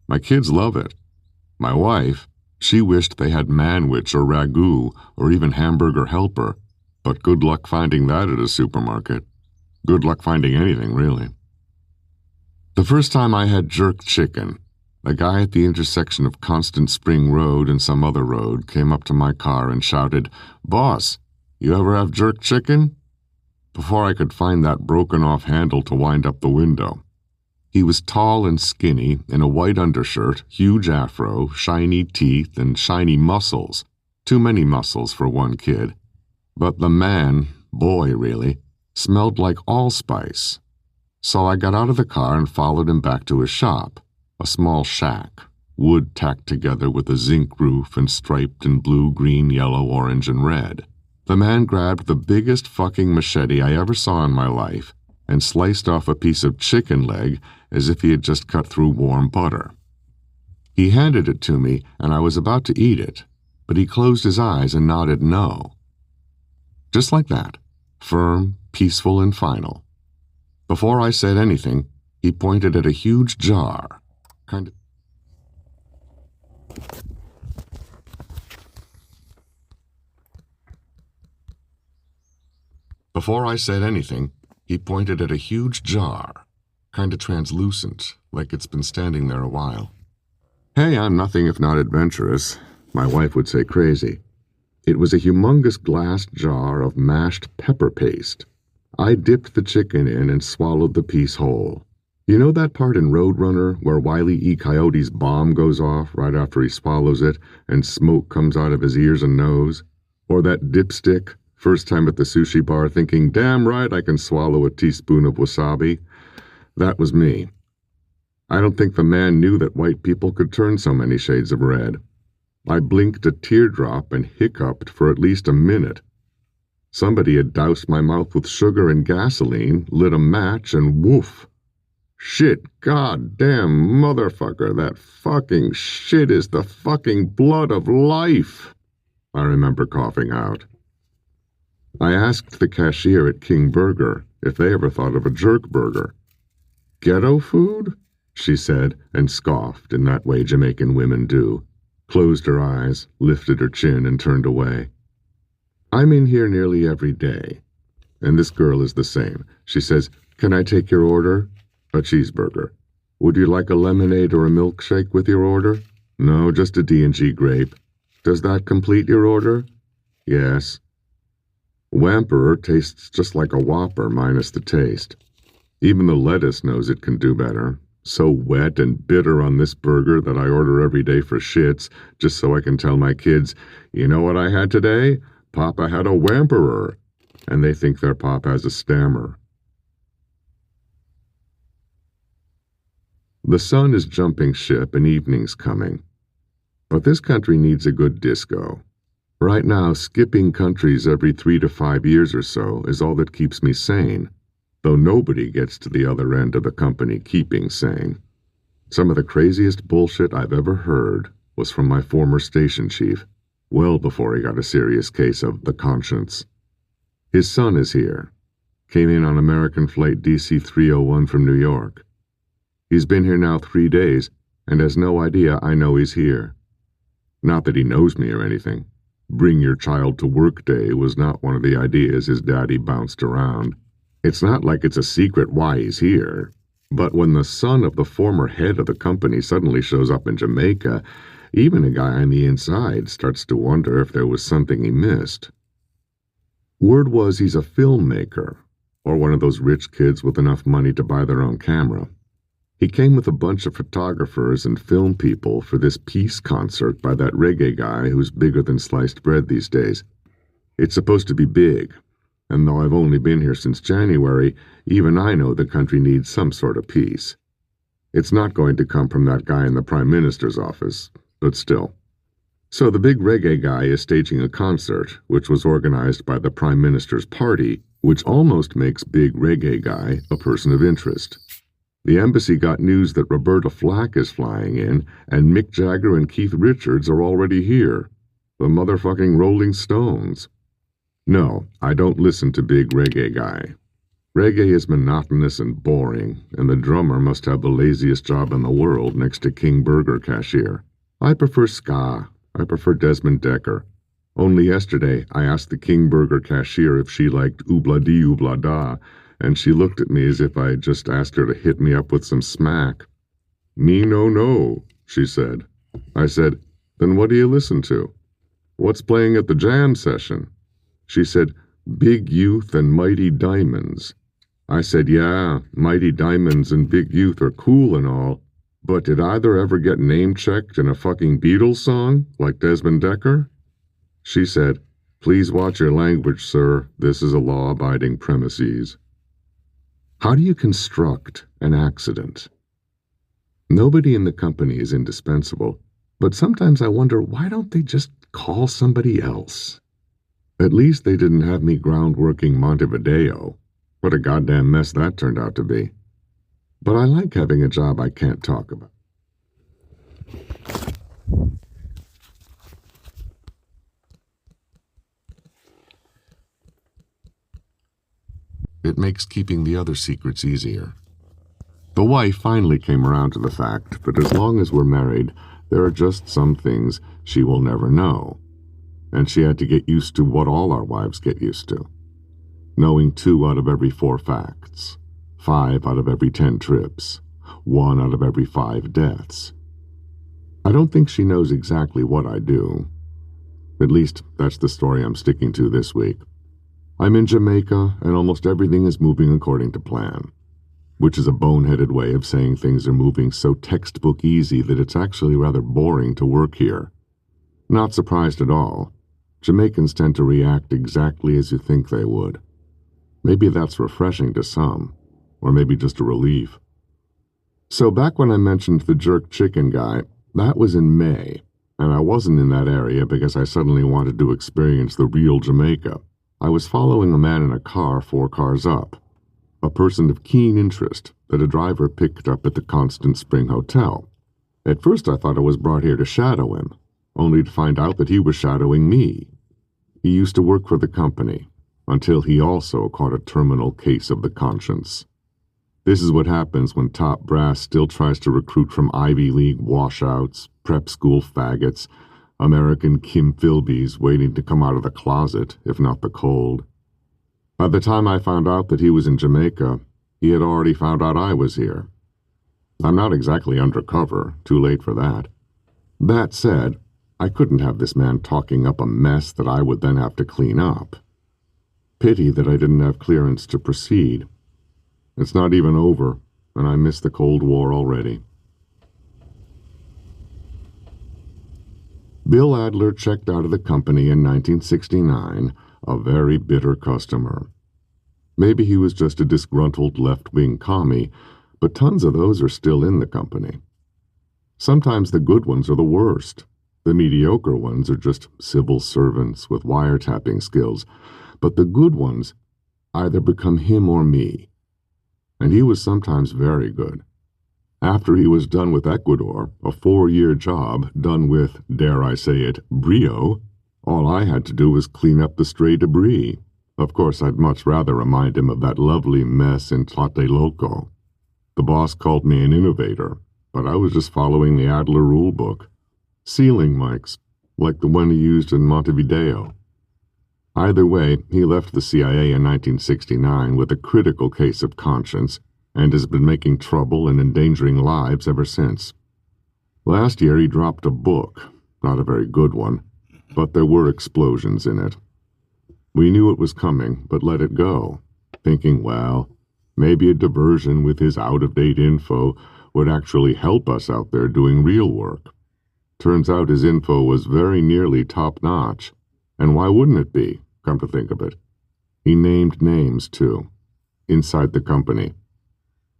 My kids love it. My wife, she wished they had manwich or ragu or even hamburger helper, but good luck finding that at a supermarket. Good luck finding anything, really. The first time I had jerk chicken, a guy at the intersection of Constant Spring Road and some other road came up to my car and shouted, "Boss, you ever have jerk chicken?" Before I could find that broken-off handle to wind up the window. He was tall and skinny, in a white undershirt, huge afro, shiny teeth, and shiny muscles. Too many muscles for one kid. But the man, boy really, smelled like allspice. So I got out of the car and followed him back to his shop, a small shack, wood tacked together with a zinc roof and striped in blue, green, yellow, orange, and red. The man grabbed the biggest fucking machete I ever saw in my life and sliced off a piece of chicken leg as if he had just cut through warm butter. He handed it to me, and I was about to eat it, but he closed his eyes and nodded no. Just like that, firm, peaceful, and final. Before I said anything, he pointed at a huge jar, kinda translucent, like it's been standing there a while. Hey, I'm nothing if not adventurous. My wife would say crazy. It was a humongous glass jar of mashed pepper paste. I dipped the chicken in and swallowed the piece whole. You know that part in Roadrunner where Wile E. Coyote's bomb goes off right after he swallows it and smoke comes out of his ears and nose? Or that dipstick, first time at the sushi bar thinking, damn right I can swallow a teaspoon of wasabi? That was me. I don't think the man knew that white people could turn so many shades of red. I blinked a teardrop and hiccuped for at least a minute. Somebody had doused my mouth with sugar and gasoline, lit a match, and woof. Shit, goddamn motherfucker, that fucking shit is the fucking blood of life, I remember coughing out. I asked the cashier at King Burger if they ever thought of a jerk burger. Ghetto food? She said, and scoffed in that way Jamaican women do. Closed her eyes, lifted her chin, and turned away. I'm in here nearly every day, and this girl is the same. She says, can I take your order? A cheeseburger. Would you like a lemonade or a milkshake with your order? No, just a D&G grape. Does that complete your order? Yes. Whamperer tastes just like a Whopper minus the taste. Even the lettuce knows it can do better. So wet and bitter on this burger that I order every day for shits, just so I can tell my kids, you know what I had today? Papa had a Whamperer. And they think their pop has a stammer. The sun is jumping ship and evening's coming. But this country needs a good disco. Right now, skipping countries every 3 to 5 years or so is all that keeps me sane, though nobody gets to the other end of the company keeping sane. Some of the craziest bullshit I've ever heard was from my former station chief, well before he got a serious case of the conscience. His son is here. Came in on American Flight DC-301 from New York. He's been here now 3 days and has no idea I know he's here. Not that he knows me or anything. Bring your child to work day was not one of the ideas his daddy bounced around. It's not like it's a secret why he's here. But when the son of the former head of the company suddenly shows up in Jamaica, even a guy on the inside starts to wonder if there was something he missed. Word was he's a filmmaker, or one of those rich kids with enough money to buy their own camera. He came with a bunch of photographers and film people for this peace concert by that reggae guy who's bigger than sliced bread these days. It's supposed to be big, and though I've only been here since January, even I know the country needs some sort of peace. It's not going to come from that guy in the Prime Minister's office, but still. So the big reggae guy is staging a concert, which was organized by the Prime Minister's party, which almost makes big reggae guy a person of interest. The embassy got news that Roberta Flack is flying in, and Mick Jagger and Keith Richards are already here. The motherfucking Rolling Stones. No, I don't listen to big reggae guy. Reggae is monotonous and boring, and the drummer must have the laziest job in the world next to King Burger cashier. I prefer ska. I prefer Desmond Decker. Only yesterday I asked the King Burger cashier if she liked Oobla-dee Oobla-da, and she looked at me as if I had just asked her to hit me up with some smack. Me no, she said. I said, then what do you listen to? What's playing at the jam session? She said, Big Youth and Mighty Diamonds. I said, yeah, Mighty Diamonds and Big Youth are cool and all, but did either ever get name-checked in a fucking Beatles song, like Desmond Decker? She said, please watch your language, sir. This is a law-abiding premises. How do you construct an accident? Nobody in the company is indispensable, but sometimes I wonder, why don't they just call somebody else? At least they didn't have me ground-working Montevideo. What a goddamn mess that turned out to be. But I like having a job I can't talk about. It makes keeping the other secrets easier. The wife finally came around to the fact that as long as we're married, there are just some things she will never know. And she had to get used to what all our wives get used to. Knowing 2 out of every 4 facts, 5 out of every 10 trips, 1 out of every 5 deaths. I don't think she knows exactly what I do. At least, that's the story I'm sticking to this week. I'm in Jamaica, and almost everything is moving according to plan, which is a boneheaded way of saying things are moving so textbook easy that it's actually rather boring to work here. Not surprised at all. Jamaicans tend to react exactly as you think they would. Maybe that's refreshing to some, or maybe just a relief. So back when I mentioned the jerk chicken guy, that was in May, and I wasn't in that area because I suddenly wanted to experience the real Jamaica. I was following a man in a car 4 cars up, a person of keen interest that a driver picked up at the Constant Spring Hotel. At first I thought I was brought here to shadow him, only to find out that he was shadowing me. He used to work for the company, until he also caught a terminal case of the conscience. This is what happens when top brass still tries to recruit from Ivy League washouts, prep school faggots, American Kim Philbys waiting to come out of the closet, if not the cold. By the time I found out that he was in Jamaica, he had already found out I was here. I'm not exactly undercover, too late for that. That said, I couldn't have this man talking up a mess that I would then have to clean up. Pity that I didn't have clearance to proceed. It's not even over, and I miss the Cold War already. Bill Adler checked out of the company in 1969, a very bitter customer. Maybe he was just a disgruntled left-wing commie, but tons of those are still in the company. Sometimes the good ones are the worst. The mediocre ones are just civil servants with wiretapping skills, but the good ones either become him or me. And he was sometimes very good. After he was done with Ecuador, a 4-year job done with, dare I say it, brio, all I had to do was clean up the stray debris. Of course, I'd much rather remind him of that lovely mess in Tlatelolco. The boss called me an innovator, but I was just following the Adler rule book. Ceiling mics, like the one he used in Montevideo. Either way, he left the CIA in 1969 with a critical case of conscience and has been making trouble and endangering lives ever since. Last year he dropped a book, not a very good one, but there were explosions in it. We knew it was coming, but let it go, thinking, well, maybe a diversion with his out-of-date info would actually help us out there doing real work. Turns out his info was very nearly top-notch, and why wouldn't it be, come to think of it? He named names, too, inside the company.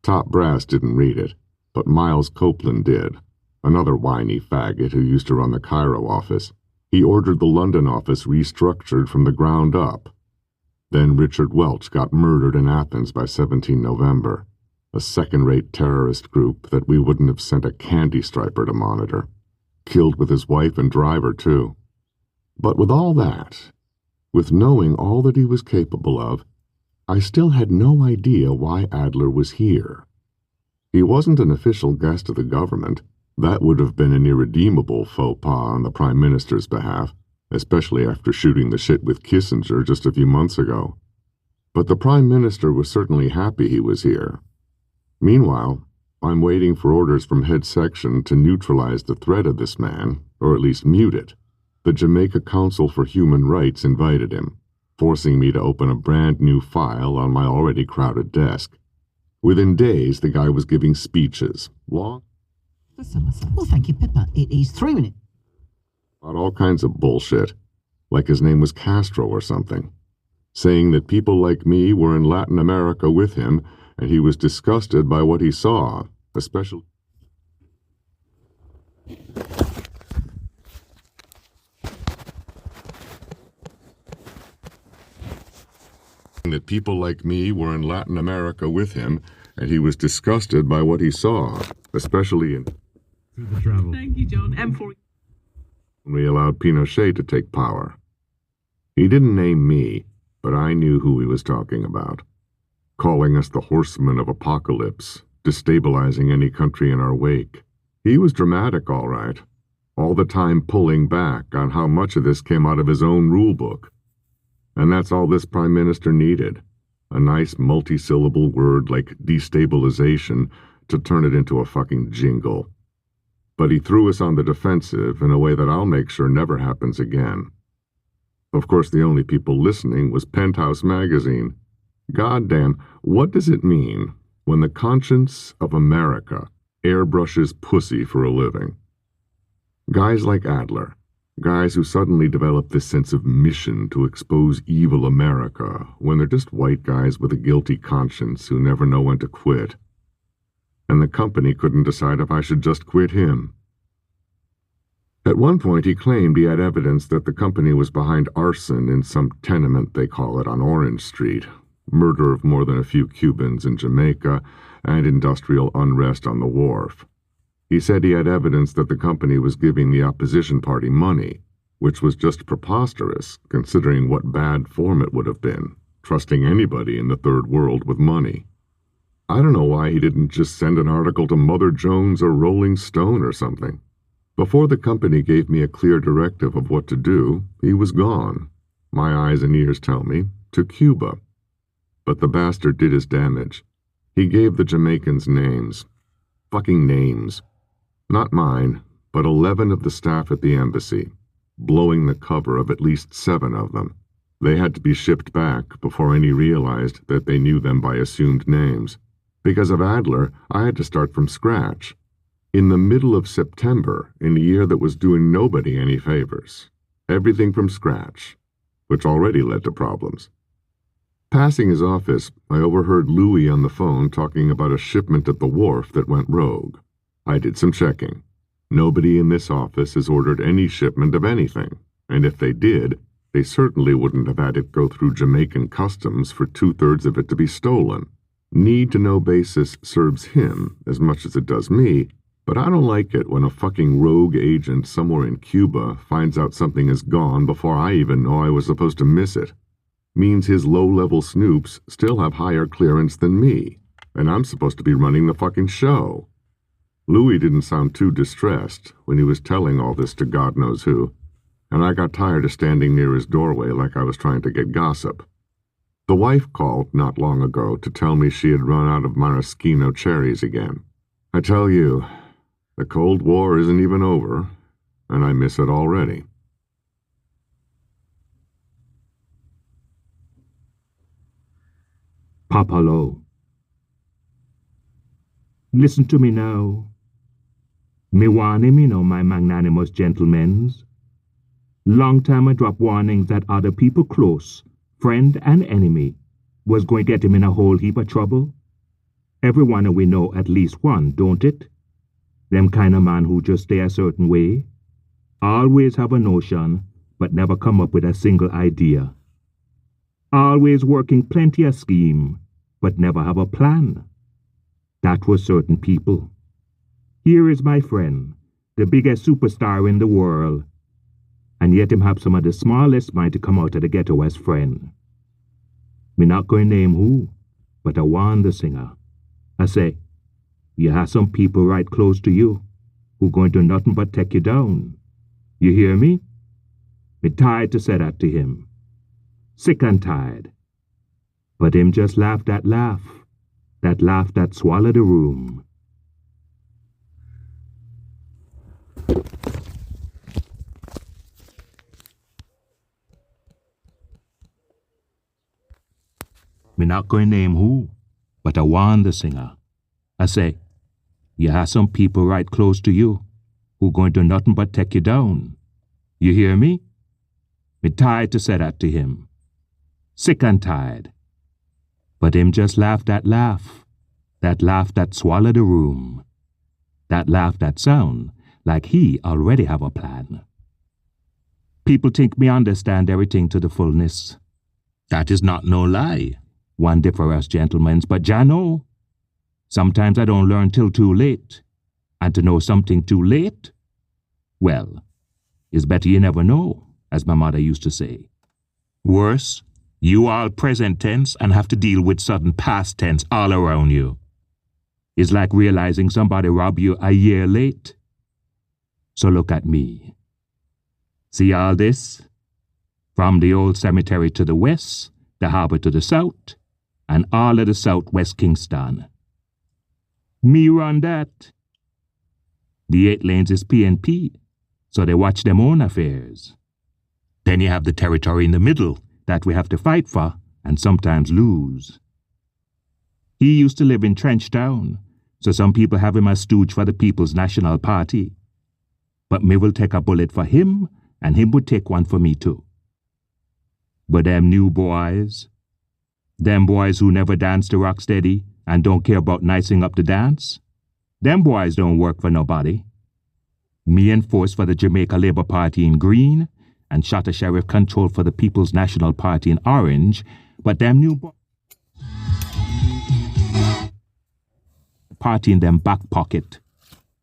Top brass didn't read it, but Miles Copeland did, another whiny faggot who used to run the Cairo office. He ordered the London office restructured from the ground up. Then Richard Welch got murdered in Athens by 17 November, a second-rate terrorist group that we wouldn't have sent a candy striper to monitor. Killed with his wife and driver, too. But with all that, with knowing all that he was capable of, I still had no idea why Adler was here. He wasn't an official guest of the government. That would have been an irredeemable faux pas on the Prime Minister's behalf, especially after shooting the shit with Kissinger just a few months ago. But the Prime Minister was certainly happy he was here. Meanwhile, I'm waiting for orders from Head Section to neutralize the threat of this man, or at least mute it. The Jamaica Council for Human Rights invited him. forcing me to open a brand new file on my already crowded desk. Within days, the guy was giving speeches, long, Well, thank you, Pippa. It is 3 minutes. about all kinds of bullshit, like his name was Castro or something, saying that people like me were in Latin America with him, and he was disgusted by what he saw, especially that people like me were in Latin America with him, and he was disgusted by what he saw, especially in Through the travel. Thank you, John. M4. when we allowed Pinochet to take power. He didn't name me, but I knew who he was talking about, calling us the horsemen of apocalypse, destabilizing any country in our wake. He was dramatic, all right, all the time pulling back on how much of this came out of his own rule book. And that's all this prime minister needed, a nice multi-syllable word like destabilization to turn it into a fucking jingle. But he threw us on the defensive in a way that I'll make sure never happens again. Of course, the only people listening was Penthouse magazine. Goddamn, what does it mean when the conscience of America airbrushes pussy for a living? Guys like Adler, guys who suddenly develop this sense of mission to expose evil America when they're just white guys with a guilty conscience who never know when to quit. And the company couldn't decide if I should just quit him. At one point he claimed he had evidence that the company was behind arson in some tenement they call it on Orange Street, murder of more than a few Cubans in Jamaica, and industrial unrest on the wharf. He said he had evidence that the company was giving the opposition party money, which was just preposterous considering what bad form it would have been, trusting anybody in the third world with money. I don't know why he didn't just send an article to Mother Jones or Rolling Stone or something. Before the company gave me a clear directive of what to do, he was gone, my eyes and ears tell me, to Cuba. But the bastard did his damage. He gave the Jamaicans names. Fucking names. Not mine, but 11 of the staff at the embassy, blowing the cover of at least 7 of them. They had to be shipped back before any realized that they knew them by assumed names. Because of Adler, I had to start from scratch. In the middle of September, in a year that was doing nobody any favors. Everything from scratch, which already led to problems. Passing his office, I overheard Louis on the phone talking about a shipment at the wharf that went rogue. I did some checking. Nobody in this office has ordered any shipment of anything, and if they did, they certainly wouldn't have had it go through Jamaican customs for 2/3 of it to be stolen. Need-to-know basis serves him as much as it does me, but I don't like it when a fucking rogue agent somewhere in Cuba finds out something is gone before I even know I was supposed to miss it. Means his low-level snoops still have higher clearance than me, and I'm supposed to be running the fucking show. Louis didn't sound too distressed when he was telling all this to God knows who, and I got tired of standing near his doorway like I was trying to get gossip. The wife called not long ago to tell me she had run out of maraschino cherries again. I tell you, the Cold War isn't even over, and I miss it already. Papalo. Listen to me now. Me warning me know, my magnanimous gentlemens. Long time I drop warnings that other people close, friend and enemy, was going to get him in a whole heap of trouble. Everyone we know at least one, don't it? Them kind of man who just stay a certain way. Always have a notion, but never come up with a single idea. Always working plenty of scheme, but never have a plan. That was certain people. Here is my friend, the biggest superstar in the world, and yet him have some of the smallest mind to come out of the ghetto as friend. Me not going to name who, but I want the singer. I say, you have some people right close to you who going to nothing but take you down. You hear me? Me tired to say that to him. Sick and tired. But him just laugh that laugh that swallow the room. Me not going name who, but I warn the singer. I say, you have some people right close to you who going to nothing but take you down. You hear me? Me tired to say that to him. Sick and tired. But him just laugh that laugh that swallow the room. That laugh that sound like he already have a plan. People think me understand everything to the fullness. That is not no lie. One differ us gentlemen, but Jano, sometimes I don't learn till too late. And to know something too late, well, it's better you never know, as my mother used to say. Worse, you all present tense and have to deal with sudden past tense all around you. It's like realizing somebody robbed you a year late. So look at me. See all this? From the old cemetery to the west, the harbor to the south, and all of the southwest Kingston. Me run that. The 8 lanes is P&P, so they watch them own affairs. Then you have the territory in the middle that we have to fight for and sometimes lose. He used to live in Trenchtown, so some people have him as stooge for the People's National Party. But me will take a bullet for him, and him would take one for me too. But them new boys, them boys who never dance to rock steady and don't care about nicing up the dance, them boys don't work for nobody. Me enforce for the Jamaica Labour Party in green, and shot a sheriff control for the People's National Party in orange, but them new boys party in them back pocket.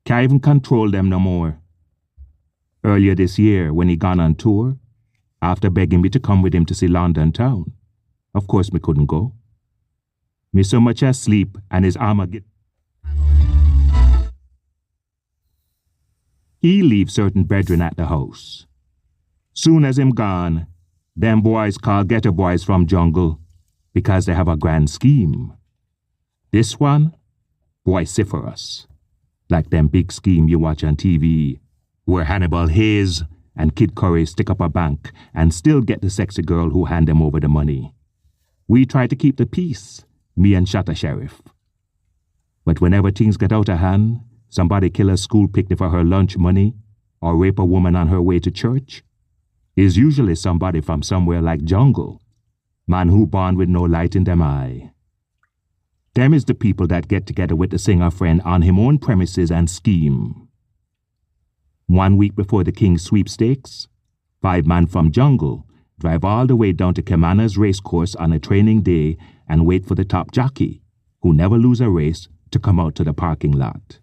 Can't even control them no more. Earlier this year, when he gone on tour, after begging me to come with him to see London town, of course me couldn't go. Me so much as sleep, and his armor get. He leave certain brethren at the house. Soon as him gone, them boys call ghetto boys from jungle because they have a grand scheme. This one, vociferous, like them big scheme you watch on TV, where Hannibal Hayes and Kid Curry stick up a bank and still get the sexy girl who hand them over the money. We try to keep the peace, me and Shatta Sheriff. But whenever things get out of hand, somebody kill a school picnic for her lunch money, or rape a woman on her way to church, is usually somebody from somewhere like jungle, man who born with no light in them eye. Them is the people that get together with the singer friend on him own premises and scheme. 1 week before the King's sweepstakes, 5 man from jungle drive all the way down to Kemana's racecourse on a training day and wait for the top jockey, who never lose a race, to come out to the parking lot.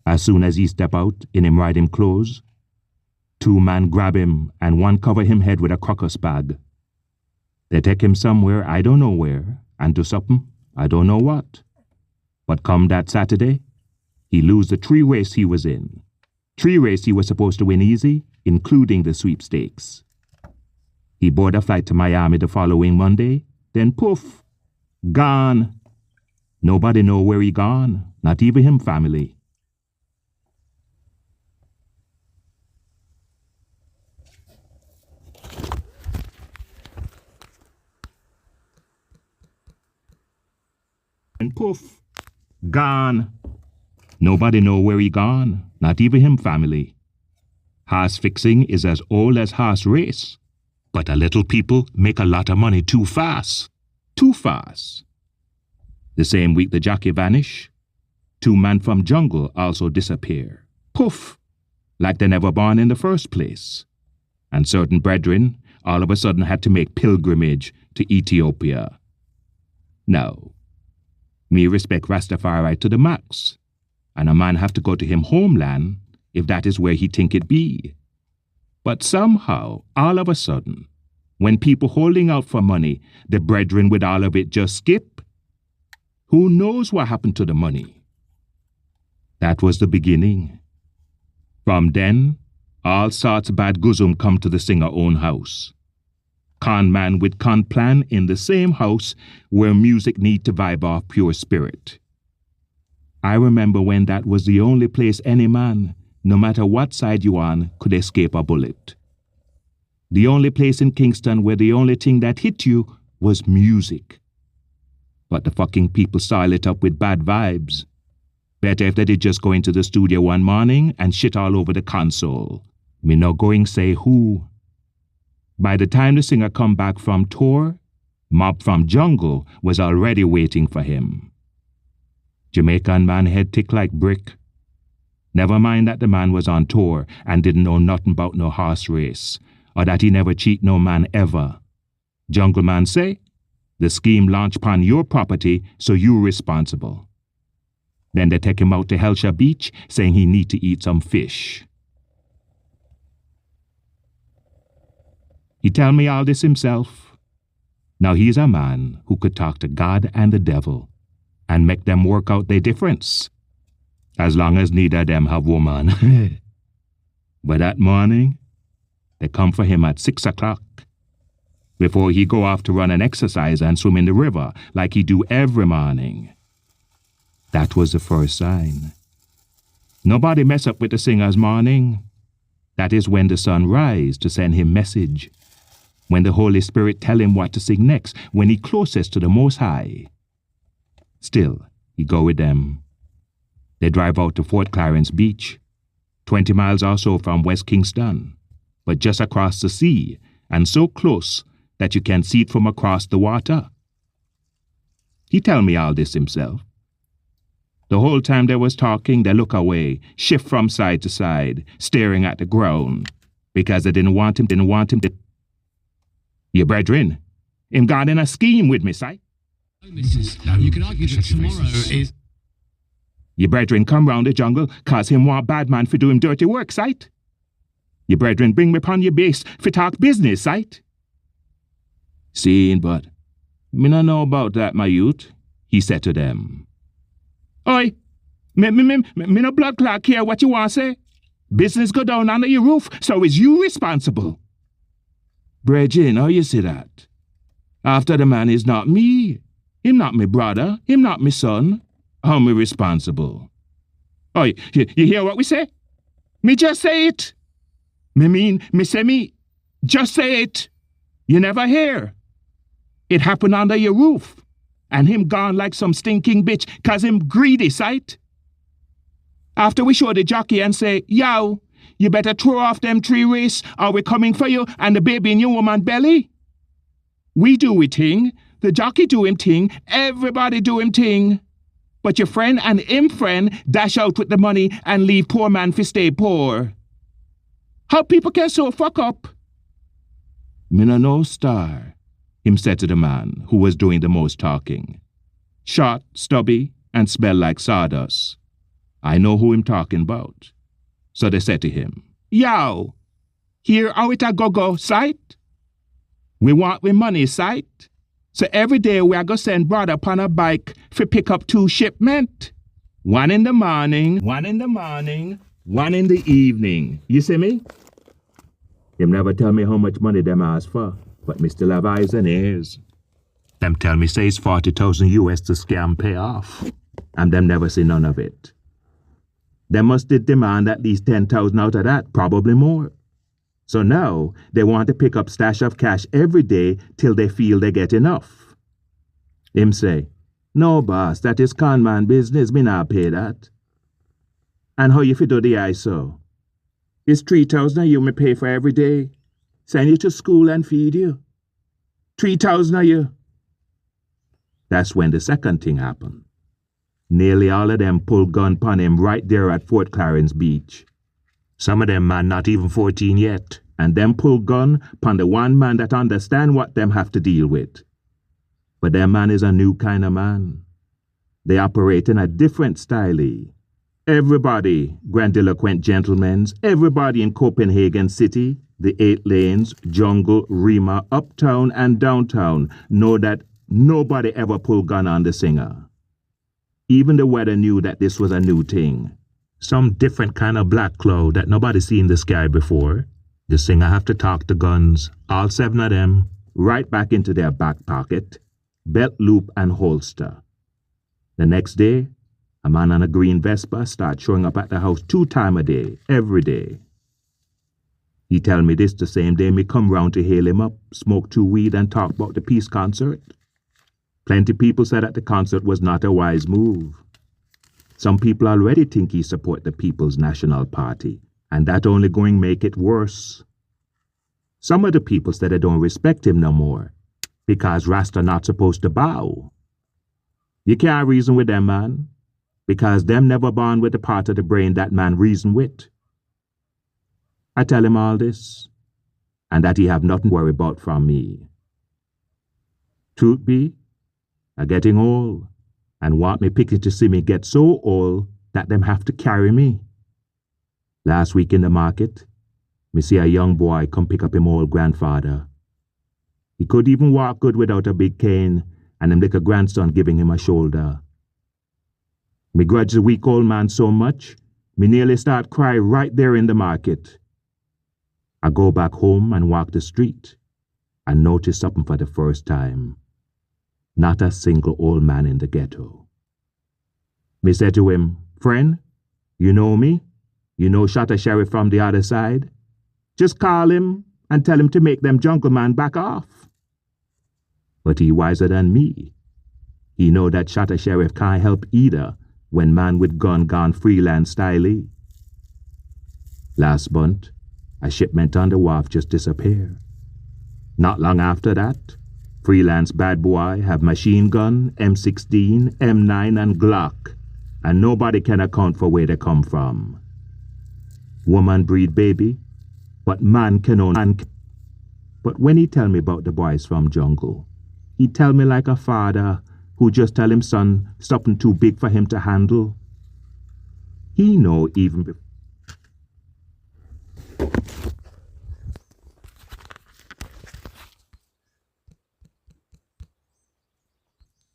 As soon as he step out in him riding clothes, 2 man grab him and 1 cover him head with a crocus bag. They take him somewhere I don't know where and do something I don't know what. But come that Saturday, he lose the 3 race he was in. 3 race he was supposed to win easy, including the sweepstakes. He board a flight to Miami the following Monday, then poof, gone. Nobody know where he gone, not even him family. And poof, gone. Nobody know where he gone, not even him family. Horse fixing is as old as horse race, but a little people make a lot of money too fast. Too fast. The same week the jockey vanish, 2 man from jungle also disappear. Poof, like they never born in the first place. And certain brethren all of a sudden had to make pilgrimage to Ethiopia. Now, me respect Rastafari to the max, and a man have to go to him homeland if that is where he think it be. But somehow, all of a sudden, when people holding out for money, the brethren with all of it just skip. Who knows what happened to the money? That was the beginning. From then, all sorts bad guzum come to the singer own house. Con man with con plan in the same house where music need to vibe off pure spirit. I remember when that was the only place any man, no matter what side you on, could escape a bullet. The only place in Kingston where the only thing that hit you was music, but the fucking people soil it up with bad vibes. Better if they did just go into the studio one morning and shit all over the console. Me no going say who. By the time the singer come back from tour, mob from jungle was already waiting for him. Jamaican man head tick like brick. Never mind that the man was on tour and didn't know nothing about no horse race, or that he never cheat no man ever. Jungle man say, the scheme launch upon your property, so you responsible. Then they take him out to Helsha Beach, saying he need to eat some fish. He tell me all this himself. Now he's a man who could talk to God and the devil, and make them work out their difference, as long as neither of them have woman. But that morning, they come for him at 6 o'clock, before he go off to run an exercise and swim in the river like he do every morning. That was the first sign. Nobody mess up with the singer's morning. That is when the sun rise to send him message, when the Holy Spirit tell him what to sing next, when he closest to the Most High. Still, he go with them. They drive out to Fort Clarence Beach, 20 miles or so from West Kingston, but just across the sea, and so close that you can see it from across the water. He tell me all this himself. The whole time they was talking, they look away, shift from side to side, staring at the ground, because they didn't want him to... Your brethren, him got in a scheme with me, sight. No, missus. No, you can argue that tomorrow is... Your brethren come round the jungle, cause him want bad man for doing dirty work, sight. Your brethren bring me upon your base for talk business, sight. Seeing, but me no know about that, my youth, he said to them. Oi, me no blood clot here what you want say. Business go down under your roof, so is you responsible. Brethren, how you say that? After the man is not me, him not me brother, him not me son, how me responsible? Oi, you hear what we say? Me just say it. Me say me, just say it. You never hear. It happened under your roof, and him gone like some stinking bitch, cause him greedy, sight. After we show the jockey and say, yo, you better throw off them 3 race, or we're coming for you and the baby in your woman belly. We do we thing, the jockey do him thing, everybody do him thing. But your friend and him friend dash out with the money and leave poor man fi stay poor. How people can so fuck up? Me no know star, him said to the man who was doing the most talking. Short, stubby, and smell like sawdust. I know who him talking about. So they said to him, yo, here how it a go-go, sight? We want we money, sight? So every day we are go send brother upon a bike for pick up 2 shipment. 1 in the morning, 1 in the evening. You see me? Them never tell me how much money them ask for, but me still have eyes and ears. Them tell me say it's 40,000 US to scam pay off, and them never see none of it. Them must demand at least 10,000 out of that, probably more. So now they want to pick up stash of cash every day till they feel they get enough. Him say, no boss, that is con man business, me not pay that. And how you fit do the ISO? It's 3,000 you me pay for every day. Send you to school and feed you. 3,000 a year. That's when the second thing happened. Nearly all of them pulled gun pon him right there at Fort Clarence Beach. Some of them man not even 14 yet, and them pull gun pon the one man that understand what them have to deal with. But them man is a new kind of man. They operate in a different style. Everybody, grandiloquent gentlemen, everybody in Copenhagen City, the 8 lanes, jungle, Rima, uptown and downtown know that nobody ever pull gun on the singer. Even the weather knew that this was a new thing. Some different kind of black cloud that nobody seen in the sky before. The singer have to talk the guns, all 7 of them, right back into their back pocket, belt loop and holster. The next day, a man on a green Vespa start showing up at the house 2 times a day, every day. He tell me this the same day me come round to hail him up, smoke 2 weed and talk about the peace concert. Plenty people said that the concert was not a wise move. Some people already think he support the People's National Party, and that only going make it worse. Some of the people said they don't respect him no more, because Rasta not supposed to bow. You can't reason with them, man, because them never born with the part of the brain that man reason with. I tell him all this, and that he have nothing to worry about from me. Truth be, I getting old, and want me picking to see me get so old that them have to carry me. Last week in the market, me see a young boy come pick up him old grandfather. He could even walk good without a big cane, and him little grandson giving him a shoulder. Me grudge the weak old man so much, me nearly start cry right there in the market. I go back home and walk the street, and notice something for the first time. Not a single old man in the ghetto. Me said to him, "Friend, you know me? You know Shatta Sheriff from the other side? Just call him and tell him to make them jungle man back off." But he wiser than me. He know that Shatta Sheriff can't help either when man with gun gone freelance styley. Last month, a shipment on the wharf just disappeared. Not long after that, freelance bad boy have machine gun, M16, M9 and Glock, and nobody can account for where they come from. Woman breed baby, but man can own. But when he tell me about the boys from jungle, he tell me like a father who just tell him son something too big for him to handle. He know even before.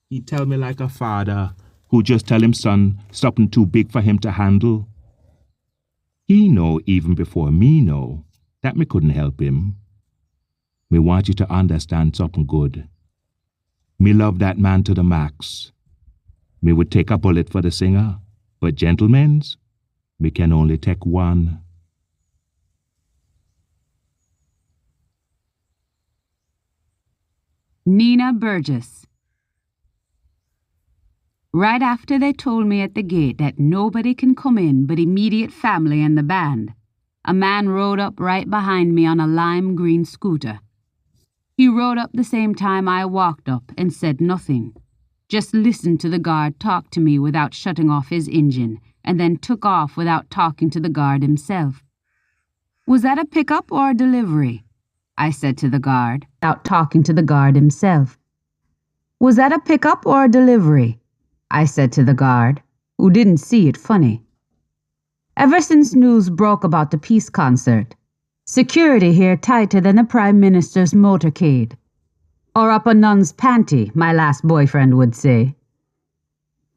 He tell me like a father who just tell him son something too big for him to handle. He know even before me know that me couldn't help him. Me want you to understand something good. Me love that man to the max. Me would take a bullet for the singer, but gentlemen's, me can only take one. Nina Burgess. Right after they told me at the gate that nobody can come in but immediate family and the band, a man rode up right behind me on a lime green scooter. He rode up the same time I walked up and said nothing, just listened to the guard talk to me without shutting off his engine, and then took off without talking to the guard himself. "Was that a pickup or a delivery?" I said to the guard, without talking to the guard himself. "Was that a pickup or a delivery?" I said to the guard, who didn't see it funny. Ever since news broke about the peace concert, security here tighter than the Prime Minister's motorcade. Or up a nun's panty, my last boyfriend would say.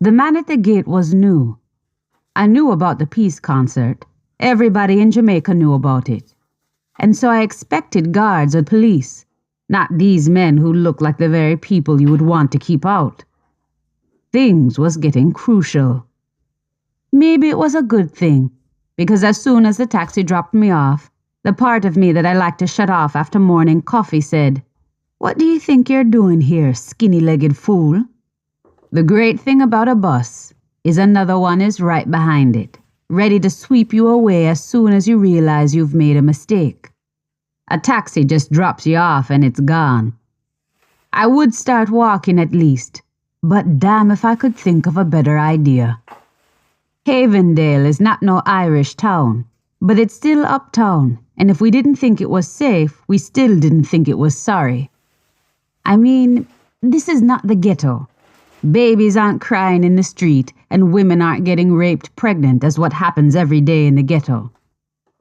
The man at the gate was new. I knew about the peace concert. Everybody in Jamaica knew about it. And so I expected guards or police, not these men who look like the very people you would want to keep out. Things was getting crucial. Maybe it was a good thing, because as soon as the taxi dropped me off, the part of me that I like to shut off after morning coffee said, "What do you think you're doing here, skinny-legged fool?" The great thing about a bus is another one is right behind it, ready to sweep you away as soon as you realize you've made a mistake. A taxi just drops you off and it's gone. I would start walking at least, but damn if I could think of a better idea. Havendale is not no Irish town, but it's still uptown, and if we didn't think it was safe, we still didn't think it was sorry. I mean, this is not the ghetto. Babies aren't crying in the street, and women aren't getting raped pregnant as what happens every day in the ghetto.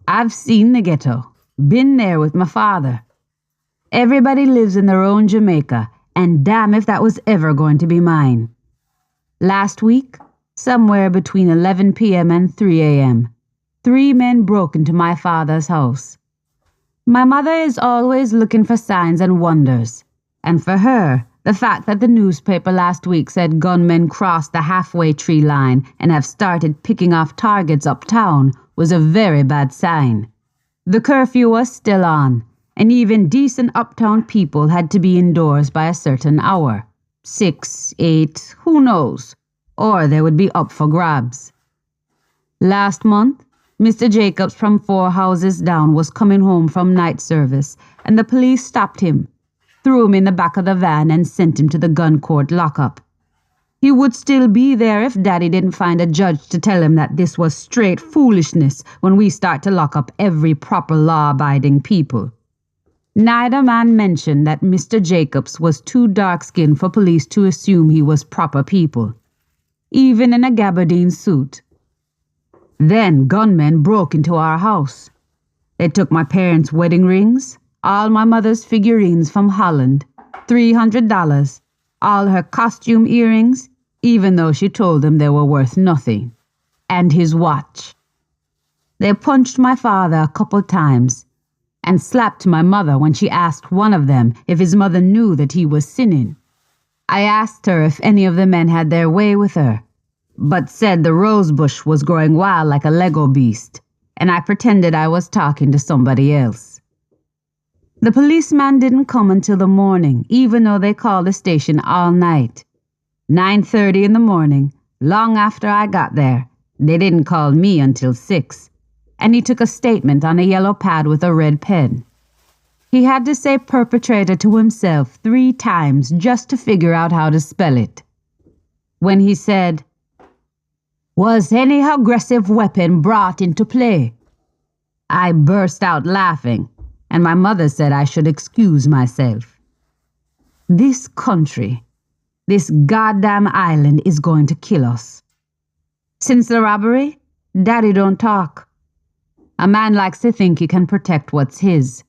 I've seen the ghetto, been there with my father. Everybody lives in their own Jamaica, and damn if that was ever going to be mine. Last week, somewhere between 11 p.m. and 3 a.m., 3 men broke into my father's house. My mother is always looking for signs and wonders, and for her, the fact that the newspaper last week said gunmen crossed the halfway tree line and have started picking off targets uptown was a very bad sign. The curfew was still on, and even decent uptown people had to be indoors by a certain hour. 6, 8, who knows? Or they would be up for grabs. Last month, Mr. Jacobs from 4 houses down was coming home from night service, and the police stopped him, threw him in the back of the van, and sent him to the gun court lockup. He would still be there if Daddy didn't find a judge to tell him that this was straight foolishness when we start to lock up every proper law-abiding people. Neither man mentioned that Mr. Jacobs was too dark-skinned for police to assume he was proper people, even in a gabardine suit. Then gunmen broke into our house. They took my parents' wedding rings, all my mother's figurines from Holland, $300, all her costume earrings, even though she told them they were worth nothing, and his watch. They punched my father a couple times and slapped my mother when she asked one of them if his mother knew that he was sinning. I asked her if any of the men had their way with her, but said the rosebush was growing wild like a Lego beast, and I pretended I was talking to somebody else. The policeman didn't come until the morning, even though they called the station all night. 9:30 in the morning, long after I got there. They didn't call me until 6, and he took a statement on a yellow pad with a red pen. He had to say perpetrator to himself 3 times just to figure out how to spell it. When he said, "Was any aggressive weapon brought into play?" I burst out laughing, and my mother said I should excuse myself. This country, this goddamn island is going to kill us. Since the robbery, Daddy don't talk. A man likes to think he can protect what's his,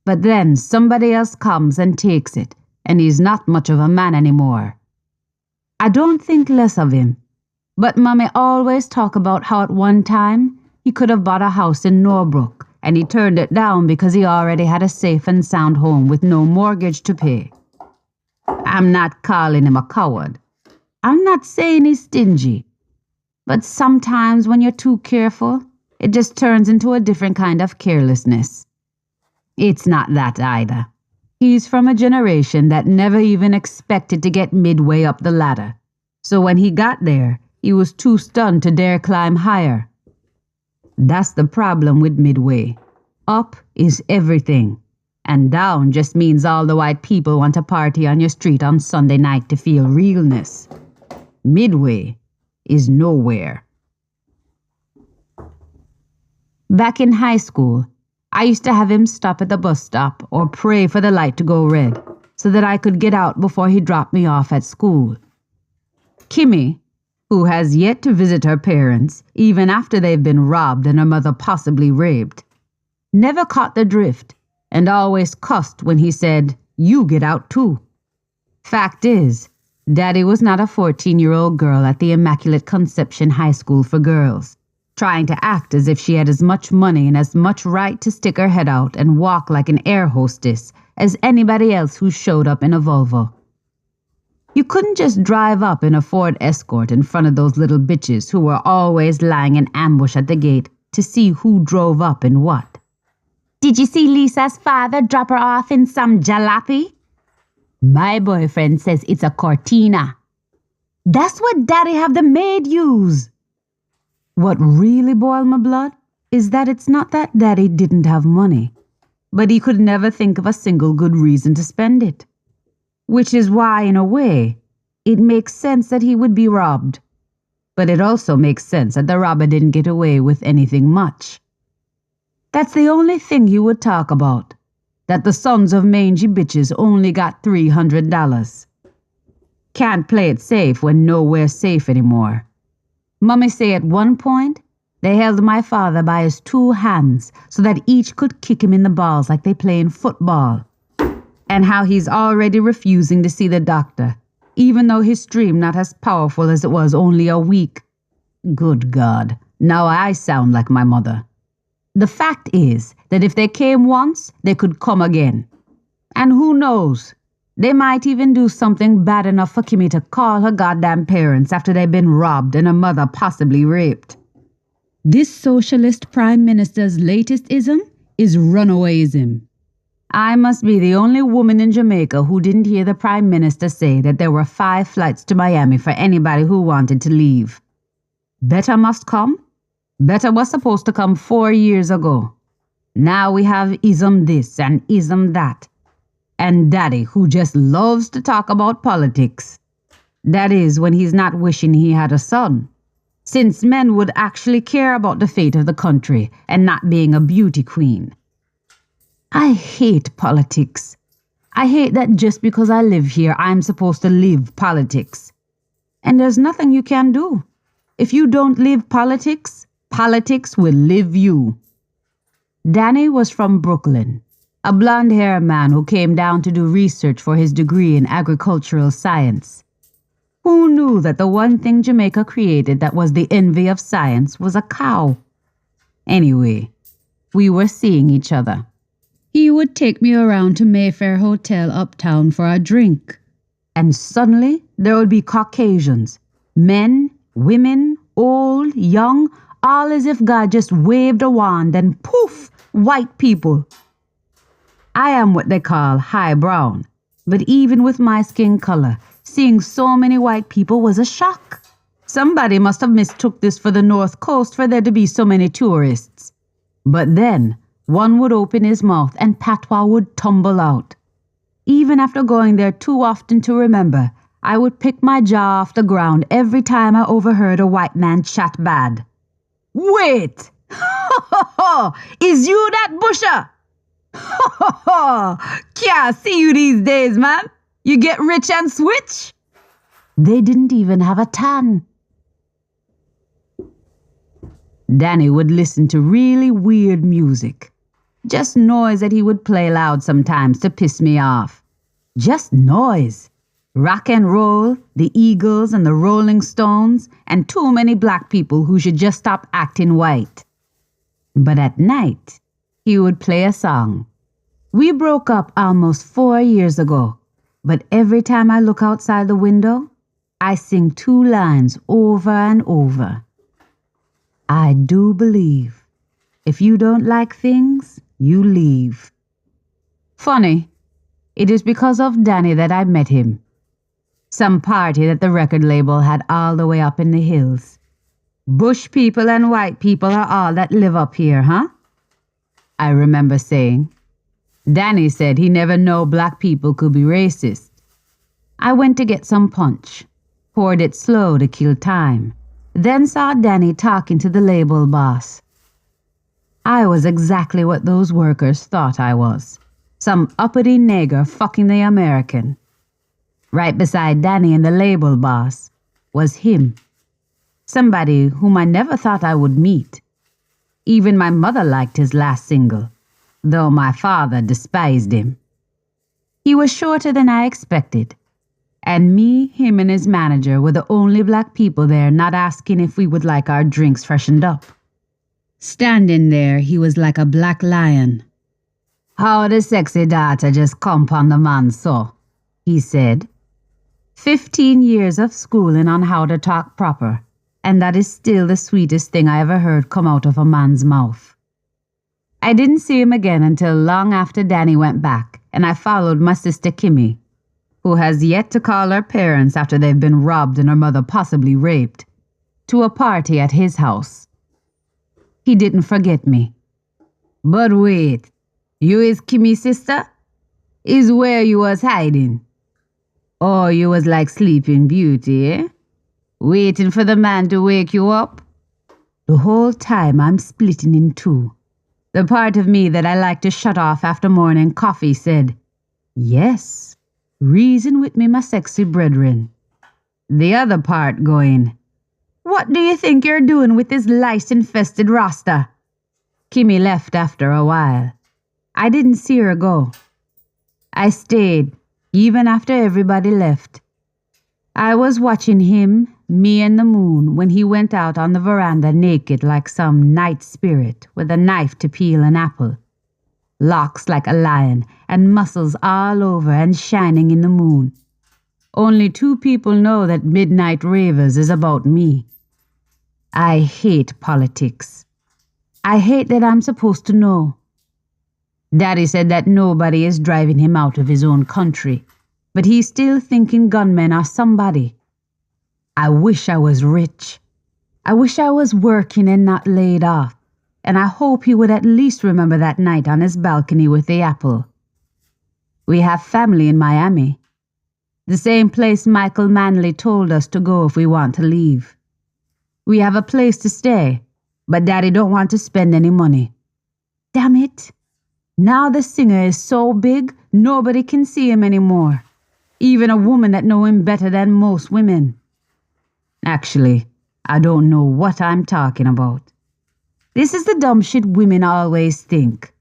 but then somebody else comes and takes it, and he's not much of a man anymore. I don't think less of him, but Mommy always talk about how at one time he could have bought a house in Norbrook, and he turned it down because he already had a safe and sound home with no mortgage to pay. I'm not calling him a coward. I'm not saying he's stingy. But sometimes when you're too careful, it just turns into a different kind of carelessness. It's not that either. He's from a generation that never even expected to get midway up the ladder. So when he got there, he was too stunned to dare climb higher. That's the problem with midway. Up is everything, and down just means all the white people want to party on your street on Sunday night to feel realness. Midway is nowhere. Back in high school, I used to have him stop at the bus stop or pray for the light to go red so that I could get out before he dropped me off at school. Kimmy, who has yet to visit her parents even after they've been robbed and her mother possibly raped, never caught the drift and always cussed when he said, "You get out too." Fact is, Daddy was not a 14-year-old girl at the Immaculate Conception High School for girls, trying to act as if she had as much money and as much right to stick her head out and walk like an air hostess as anybody else who showed up in a Volvo. You couldn't just drive up in a Ford Escort in front of those little bitches who were always lying in ambush at the gate to see who drove up in what. "Did you see Lisa's father drop her off in some jalopy?" "My boyfriend says it's a Cortina." "That's what Daddy have the maid use." What really boiled my blood is that it's not that Daddy didn't have money, but he could never think of a single good reason to spend it. Which is why, in a way, it makes sense that he would be robbed. But it also makes sense that the robber didn't get away with anything much. That's the only thing he would talk about, that the sons of mangy bitches only got $300. Can't play it safe when nowhere's safe anymore. Mummy say at one point, they held my father by his 2 hands so that each could kick him in the balls like they play in football. And how he's already refusing to see the doctor, even though his stream not as powerful as it was only a week. Good God, now I sound like my mother. The fact is that if they came once, they could come again. And who knows, they might even do something bad enough for Kimmy to call her goddamn parents after they've been robbed and her mother possibly raped. This socialist prime minister's latest ism is runawaysism. I must be the only woman in Jamaica who didn't hear the Prime Minister say that there were 5 flights to Miami for anybody who wanted to leave. Better must come. Better was supposed to come 4 years ago. Now we have ism this and ism that. And Daddy, who just loves to talk about politics. That is, when he's not wishing he had a son. Since men would actually care about the fate of the country and not being a beauty queen. I hate politics. I hate that just because I live here, I'm supposed to live politics. And there's nothing you can do. If you don't live politics, politics will live you. Danny was from Brooklyn, a blonde-haired man who came down to do research for his degree in agricultural science. Who knew that the one thing Jamaica created that was the envy of science was a cow? Anyway, we were seeing each other. He would take me around to Mayfair Hotel uptown for a drink. And suddenly, there would be Caucasians. Men, women, old, young, all as if God just waved a wand and poof, white people. I am what they call high brown, but even with my skin color, seeing so many white people was a shock. Somebody must have mistook this for the North Coast for there to be so many tourists. But then, one would open his mouth and patois would tumble out. Even after going there too often to remember, I would pick my jaw off the ground every time I overheard a white man chat bad. Wait! Is you that busher? Can't see you these days, man. You get rich and switch? They didn't even have a tan. Danny would listen to really weird music. Just noise that he would play loud sometimes to piss me off. Just noise. Rock and roll, the Eagles and the Rolling Stones, and too many black people who should just stop acting white. But at night, he would play a song. We broke up almost 4 years ago, but every time I look outside the window, I sing 2 lines over and over. I do believe, if you don't like things, you leave. Funny, it is because of Danny that I met him. Some party that the record label had all the way up in the hills. Bush people and white people are all that live up here, huh? I remember saying. Danny said he never knew black people could be racist. I went to get some punch, poured it slow to kill time, then saw Danny talking to the label boss. I was exactly what those workers thought I was. Some uppity nigger fucking the American. Right beside Danny and the label boss was him. Somebody whom I never thought I would meet. Even my mother liked his last single, though my father despised him. He was shorter than I expected, and me, him, and his manager were the only black people there not asking if we would like our drinks freshened up. Standing there, he was like a black lion. "How the sexy daughter just come on the man so," he said. 15 years of schooling on how to talk proper, and that is still the sweetest thing I ever heard come out of a man's mouth. I didn't see him again until long after Danny went back, and I followed my sister Kimmy, who has yet to call her parents after they've been robbed and her mother possibly raped, to a party at his house. He didn't forget me. "But wait, you is Kimmy's sister? Is where you was hiding? Oh, you was like Sleeping Beauty, eh? Waiting for the man to wake you up?" The whole time I'm splitting in two. The part of me that I like to shut off after morning coffee said, "Yes, reason with me, my sexy brethren." The other part going, "What do you think you're doing with this lice-infested Rasta?" Kimmy left after a while. I didn't see her go. I stayed, even after everybody left. I was watching him, me and the moon, when he went out on the veranda naked like some night spirit with a knife to peel an apple. Locks like a lion and muscles all over and shining in the moon. Only 2 people know that Midnight Ravers is about me. I hate politics. I hate that I'm supposed to know. Daddy said that nobody is driving him out of his own country, but he's still thinking gunmen are somebody. I wish I was rich. I wish I was working and not laid off, and I hope he would at least remember that night on his balcony with the apple. We have family in Miami, the same place Michael Manley told us to go if we want to leave. We have a place to stay, but Daddy don't want to spend any money. Damn it! Now the singer is so big, nobody can see him anymore. Even a woman that know him better than most women. Actually, I don't know what I'm talking about. This is the dumb shit women always think.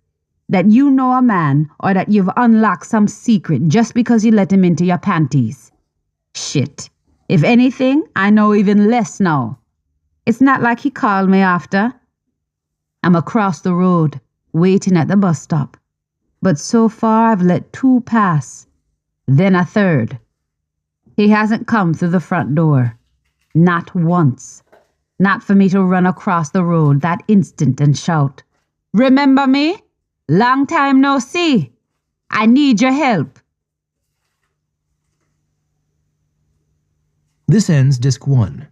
That you know a man or that you've unlocked some secret just because you let him into your panties. Shit. If anything, I know even less now. It's not like he called me after. I'm across the road, waiting at the bus stop. But so far I've let 2 pass. Then a 3rd. He hasn't come through the front door. Not once. Not for me to run across the road that instant and shout, "Remember me? Long time no see. I need your help." This ends Disc 1.